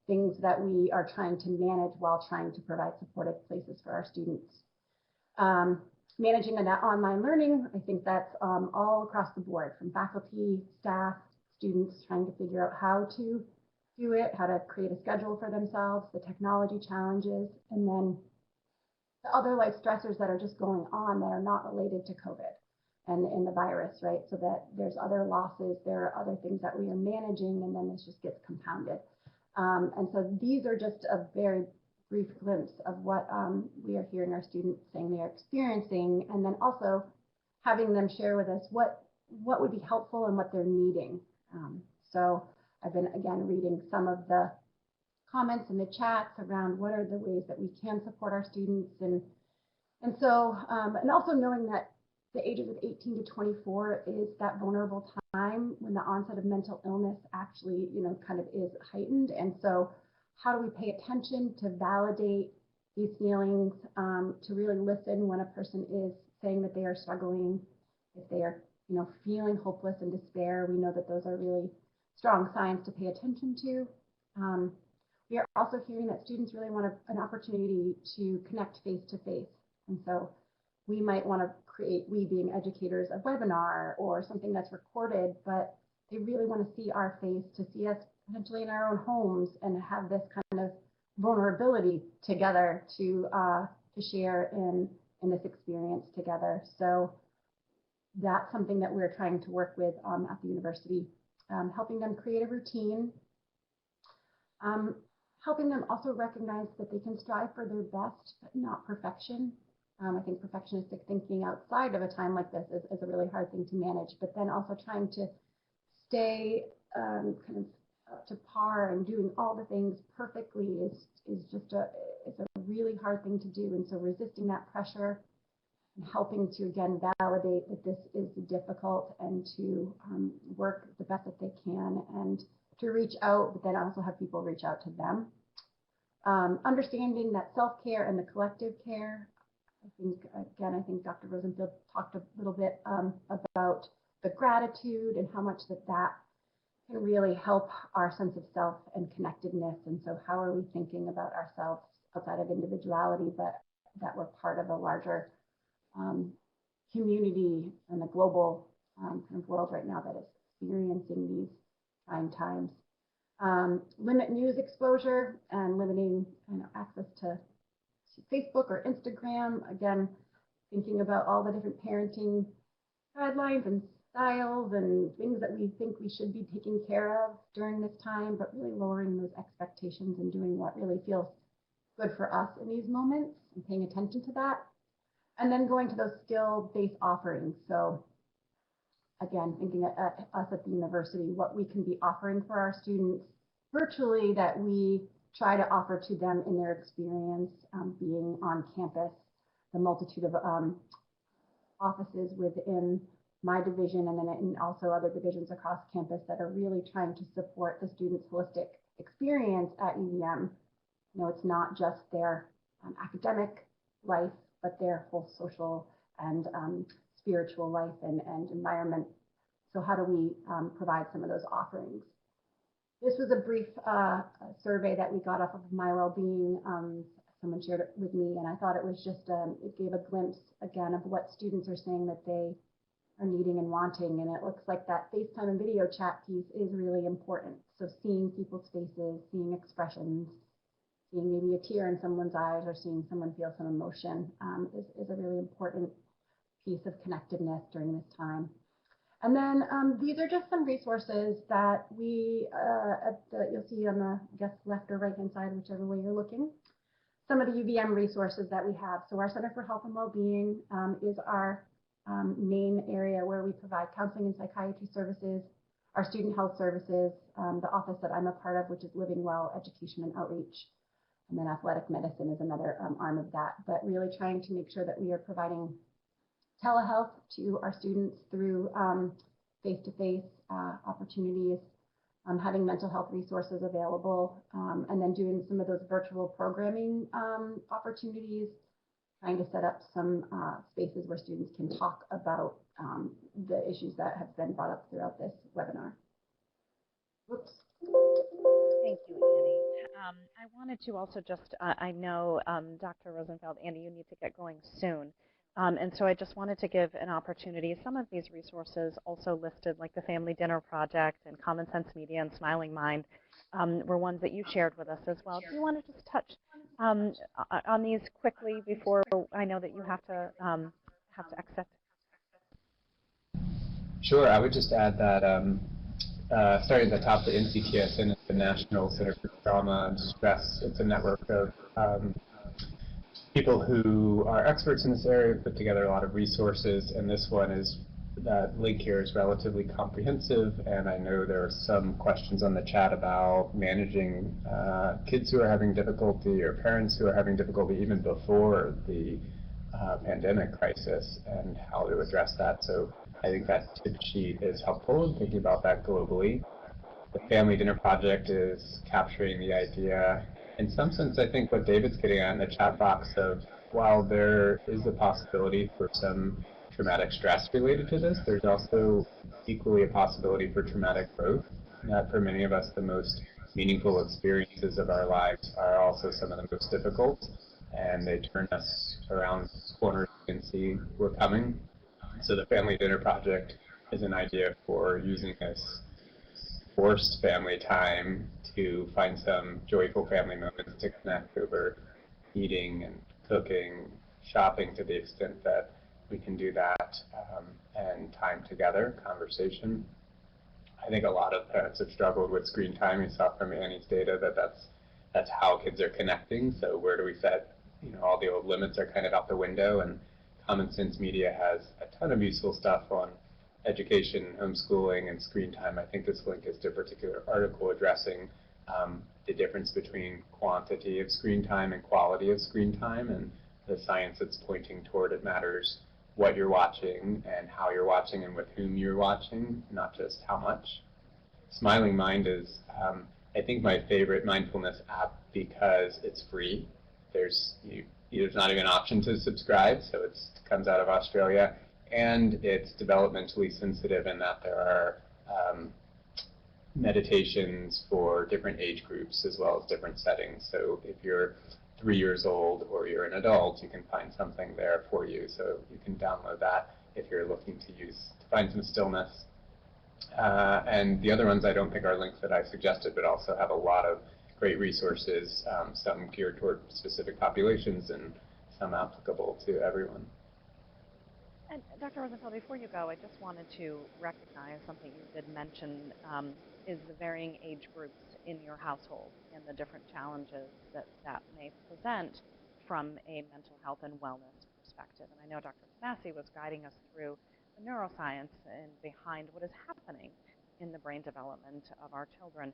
things that we are trying to manage while trying to provide supportive places for our students. Managing that online learning, I think that's all across the board, from faculty, staff, students trying to figure out how to do it, how to create a schedule for themselves, the technology challenges, and then the other life stressors that are just going on that are not related to COVID and the virus, right? So that there's other losses, there are other things that we are managing, and then this just gets compounded. And so these are just a very brief glimpse of what we are hearing our students saying they are experiencing, and then also having them share with us what would be helpful and what they're needing. So I've been, again, reading some of the comments in the chats around what are the ways that we can support our students, and so and also knowing that the ages of 18 to 24 is that vulnerable time when the onset of mental illness actually, kind of is heightened. And so how do we pay attention to validate these feelings, to really listen when a person is saying that they are struggling, if they are, feeling hopeless and despair. We know that those are really strong signs to pay attention to. We are also hearing that students really want an opportunity to connect face to face. And so we might want to create, we being educators, a webinar or something that's recorded, but they really want to see our face, to see us potentially in our own homes and have this kind of vulnerability together to share in this experience together. So that's something that we're trying to work with at the university, helping them create a routine, helping them also recognize that they can strive for their best, but not perfection. I think perfectionistic thinking outside of a time like this is a really hard thing to manage, but then also trying to stay kind of up to par and doing all the things perfectly is just it's a really hard thing to do. And so resisting that pressure and helping to, again, validate that this is difficult and to work the best that they can and to reach out, but then also have people reach out to them. Understanding that self-care and the collective care. I think Dr. Rosenfeld talked a little bit about the gratitude and how much that can really help our sense of self and connectedness. And so how are we thinking about ourselves outside of individuality, but that we're part of a larger community and the global kind of world right now that is experiencing these trying times. Limit news exposure and limiting access to Facebook or Instagram. Again, thinking about all the different parenting guidelines and styles and things that we think we should be taking care of during this time, but really lowering those expectations and doing what really feels good for us in these moments and paying attention to that. And then going to those skill-based offerings. So again, thinking at us at the university, what we can be offering for our students virtually that we try to offer to them in their experience being on campus, the multitude of offices within my division and then also other divisions across campus that are really trying to support the students' holistic experience at UVM. It's not just their academic life, but their whole social and spiritual life and environment. So how do we provide some of those offerings? This was a brief survey that we got off of My Wellbeing. Someone shared it with me, and I thought it was just, it gave a glimpse, again, of what students are saying that they are needing and wanting. And it looks like that FaceTime and video chat piece is really important. So seeing people's faces, seeing expressions, seeing maybe a tear in someone's eyes or seeing someone feel some emotion is a really important piece of connectedness during this time. And then these are just some resources that we, you'll see on the, I guess, left or right-hand side, whichever way you're looking, some of the UVM resources that we have. So our Center for Health and Wellbeing is our main area where we provide counseling and psychiatry services, our student health services, the office that I'm a part of, which is Living Well, Education and Outreach, and then athletic medicine is another arm of that, but really trying to make sure that we are providing telehealth to our students through face-to-face opportunities, having mental health resources available, and then doing some of those virtual programming opportunities, trying to set up some spaces where students can talk about the issues that have been brought up throughout this webinar. Whoops, Thank you, Annie. I wanted to also just, I know Dr. Rosenfeld, Andy, you need to get going soon. And so I just wanted to give an opportunity. Some of these resources also listed, like the Family Dinner Project and Common Sense Media and Smiling Mind, were ones that you shared with us as well. Do you want to just touch on these quickly before I know that you have to exit? Sure. I would just add that starting at the top, the NCTSN is the National Center for Trauma and Stress. It's a network of people who are experts in this area, put together a lot of resources, and this one is, that link here is relatively comprehensive, and I know there are some questions on the chat about managing kids who are having difficulty or parents who are having difficulty even before the pandemic crisis and how to address that. So I think that tip sheet is helpful in thinking about that globally. The Family Dinner Project is capturing the idea. In some sense, I think what David's getting at in the chat box of, while there is a possibility for some traumatic stress related to this, there's also equally a possibility for traumatic growth. That for many of us, the most meaningful experiences of our lives are also some of the most difficult, and they turn us around corners and see we're coming. So the Family Dinner Project is an idea for using this forced family time to find some joyful family moments to connect over eating and cooking, shopping to the extent that we can do that, and time together, conversation. I think a lot of parents have struggled with screen time. You saw from Annie's data that that's how kids are connecting. So where do we set, all the old limits are kind of out the window, and Common Sense Media has a ton of useful stuff on education, homeschooling, and screen time. I think this link is to a particular article addressing the difference between quantity of screen time and quality of screen time, and the science that's pointing toward it matters what you're watching and how you're watching and with whom you're watching, not just how much. Smiling Mind is, I think, my favorite mindfulness app because it's free. There's not even an option to subscribe, so it comes out of Australia, and it's developmentally sensitive in that there are meditations for different age groups as well as different settings. So if you're 3 years old or you're an adult, you can find something there for you. So you can download that if you're looking to find some stillness. And the other ones I don't think are links that I suggested, but also have a lot of great resources, some geared toward specific populations and some applicable to everyone. And Dr. Rosenfeld, before you go, I just wanted to recognize something you did mention, is the varying age groups in your household and the different challenges that may present from a mental health and wellness perspective. And I know Dr. Massey was guiding us through the neuroscience and behind what is happening in the brain development of our children.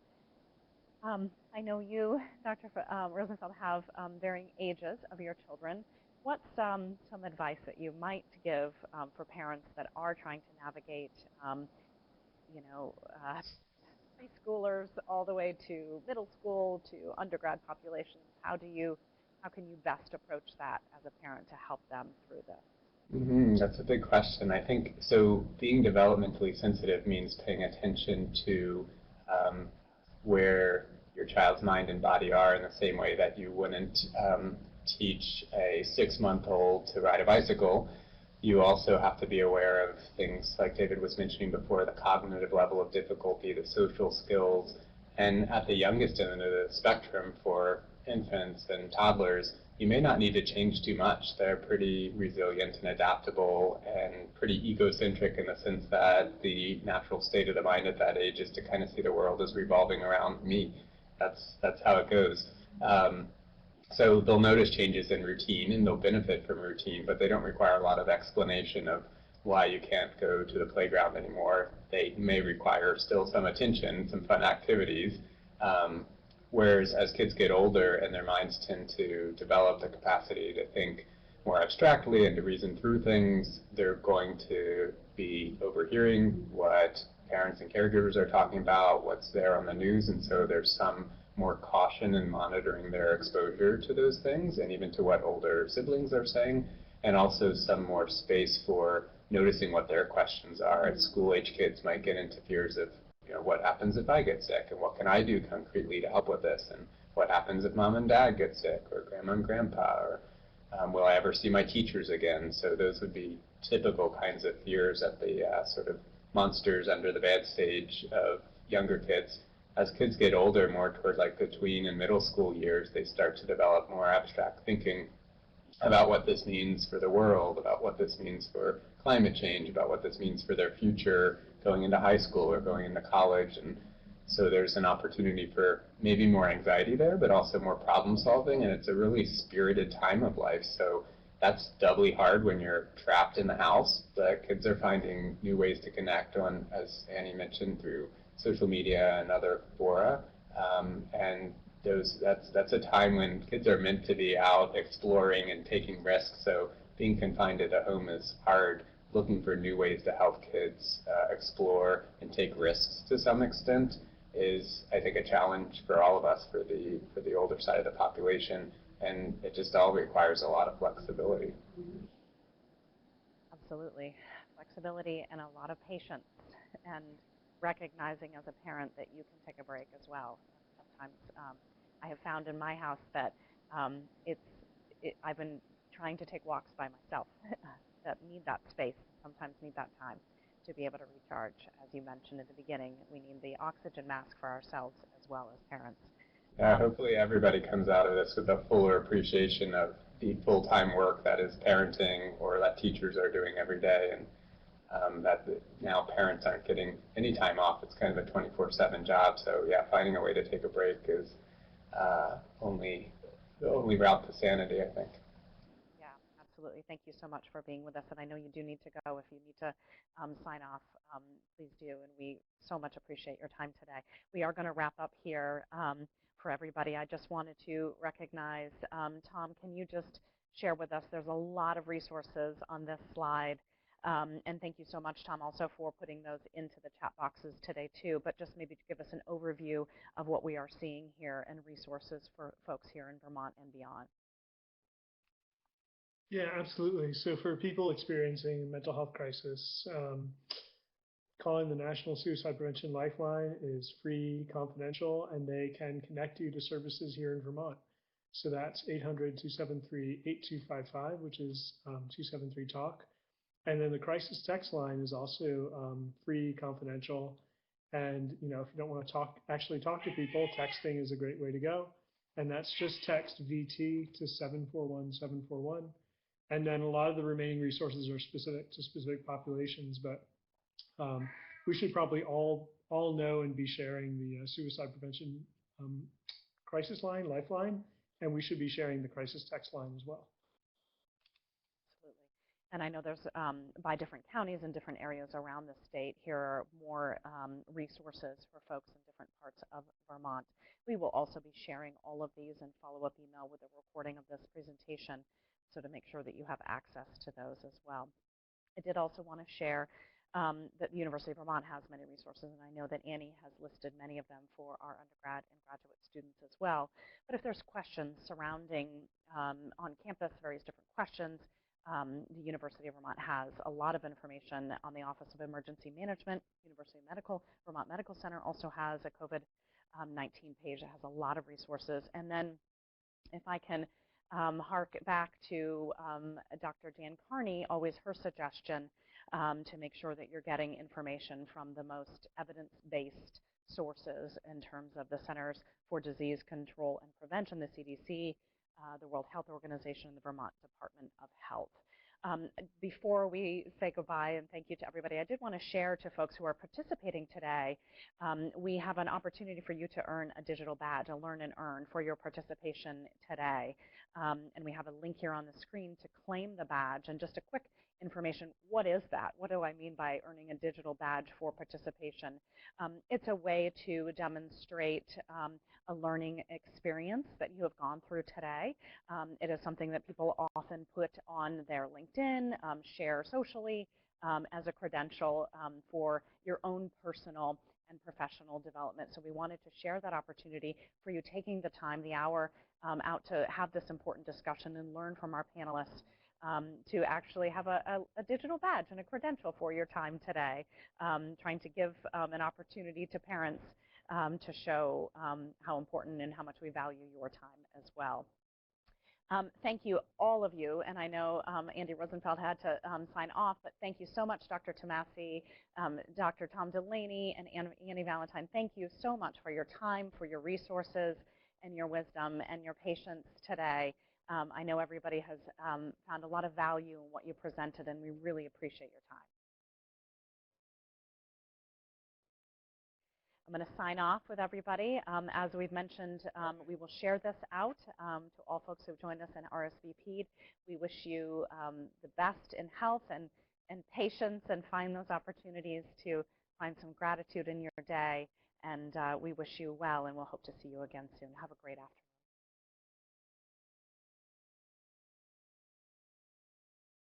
I know you, Dr. Rosenfeld, have varying ages of your children. What's some advice that you might give for parents that are trying to navigate, preschoolers all the way to middle school to undergrad populations? How can you best approach that as a parent to help them through this? That's a big question. I think so. Being developmentally sensitive means paying attention to where your child's mind and body are in the same way that you wouldn't teach a 6-month-old to ride a bicycle. You also have to be aware of things like David was mentioning before, the cognitive level of difficulty, the social skills, and at the youngest end of the spectrum for infants and toddlers, you may not need to change too much. They're pretty resilient and adaptable and pretty egocentric in the sense that the natural state of the mind at that age is to kind of see the world as revolving around me. That's how it goes. So they'll notice changes in routine and they'll benefit from routine, but they don't require a lot of explanation of why you can't go to the playground anymore. They may require still some attention, some fun activities, whereas as kids get older and their minds tend to develop the capacity to think more abstractly and to reason through things, they're going to be overhearing what parents and caregivers are talking about, what's there on the news, and so there's some more caution in monitoring their exposure to those things and even to what older siblings are saying, and also some more space for noticing what their questions are. School-age kids might get into fears of what happens if I get sick, and what can I do concretely to help with this, and what happens if mom and dad get sick, or grandma and grandpa, or will I ever see my teachers again? So those would be typical kinds of fears at the sort of monsters under the bed stage of younger kids. As kids get older, more toward like the tween and middle school years, they start to develop more abstract thinking about what this means for the world, about what this means for climate change, about what this means for their future going into high school or going into college. And so there's an opportunity for maybe more anxiety there, but also more problem solving, and it's a really spirited time of life. So that's doubly hard when you're trapped in the house, but kids are finding new ways to connect on, as Annie mentioned, through social media and other fora. And that's a time when kids are meant to be out exploring and taking risks. So being confined at a home is hard. Looking for new ways to help kids explore and take risks to some extent is, I think, a challenge for all of us, for the older side of the population, and it just all requires a lot of flexibility. Absolutely. Flexibility and a lot of patience, and recognizing as a parent that you can take a break as well. Sometimes I have found in my house that I've been trying to take walks by myself that need that space, sometimes need that time to be able to recharge. As you mentioned at the beginning, we need the oxygen mask for ourselves as well as parents. Hopefully everybody comes out of this with a fuller appreciation of the full-time work that is parenting, or that teachers are doing every day, and that now parents aren't getting any time off. It's kind of a 24/7 job. So yeah, finding a way to take a break is the only route to sanity, I think. Yeah, absolutely. Thank you so much for being with us. And I know you do need to go. If you need to sign off, please do. And we so much appreciate your time today. We are going to wrap up here for everybody. I just wanted to recognize, Tom, can you just share with us, there's a lot of resources on this slide. And thank you so much, Tom, also for putting those into the chat boxes today, too. But just maybe to give us an overview of what we are seeing here and resources for folks here in Vermont and beyond. Yeah, absolutely. So for people experiencing a mental health crisis, calling the National Suicide Prevention Lifeline is free, confidential, and they can connect you to services here in Vermont. So that's 800-273-8255, which is 273-TALK. And then the crisis text line is also free, confidential. And if you don't want to actually talk to people, texting is a great way to go. And that's just text VT to 741-741. And then a lot of the remaining resources are specific to specific populations, but we should probably all know and be sharing the suicide prevention crisis line, lifeline, and we should be sharing the crisis text line as well. Absolutely. And I know there's, by different counties and different areas around the state, here are more resources for folks in different parts of Vermont. We will also be sharing all of these in follow-up email with a recording of this presentation, so to make sure that you have access to those as well. I did also want to share that the University of Vermont has many resources, and I know that Annie has listed many of them for our undergrad and graduate students as well. But if there's questions surrounding on campus, various different questions, the University of Vermont has a lot of information on the Office of Emergency Management. University of Vermont Medical Center also has a COVID-19 page that has a lot of resources. And then if I can hark back to Dr. Dan Carney, always her suggestion to make sure that you're getting information from the most evidence-based sources in terms of the Centers for Disease Control and Prevention, the CDC, the World Health Organization, and the Vermont Department of Health. Before we say goodbye and thank you to everybody, I did want to share to folks who are participating today, we have an opportunity for you to earn a digital badge, a learn and earn for your participation today. And we have a link here on the screen to claim the badge. And just a quick information, what is that? What do I mean by earning a digital badge for participation? It's a way to demonstrate a learning experience that you have gone through today. It is something that people often put on their LinkedIn, share socially as a credential for your own personal and professional development. So we wanted to share that opportunity for you taking the time, the hour out to have this important discussion and learn from our panelists to actually have a digital badge and a credential for your time today, trying to give an opportunity to parents to show how important and how much we value your time as well. Thank you, all of you, and I know Andy Rosenfeld had to sign off, but thank you so much, Dr. Tomasi, Dr. Tom Delaney, and Annie Valentine. Thank you so much for your time, for your resources, and your wisdom, and your patience today. I know everybody has found a lot of value in what you presented, and we really appreciate your time. I'm going to sign off with everybody. As we've mentioned, we will share this out to all folks who've joined us in RSVP'd. We wish you the best in health and patience, and find those opportunities to find some gratitude in your day. And we wish you well, and we'll hope to see you again soon. Have a great afternoon.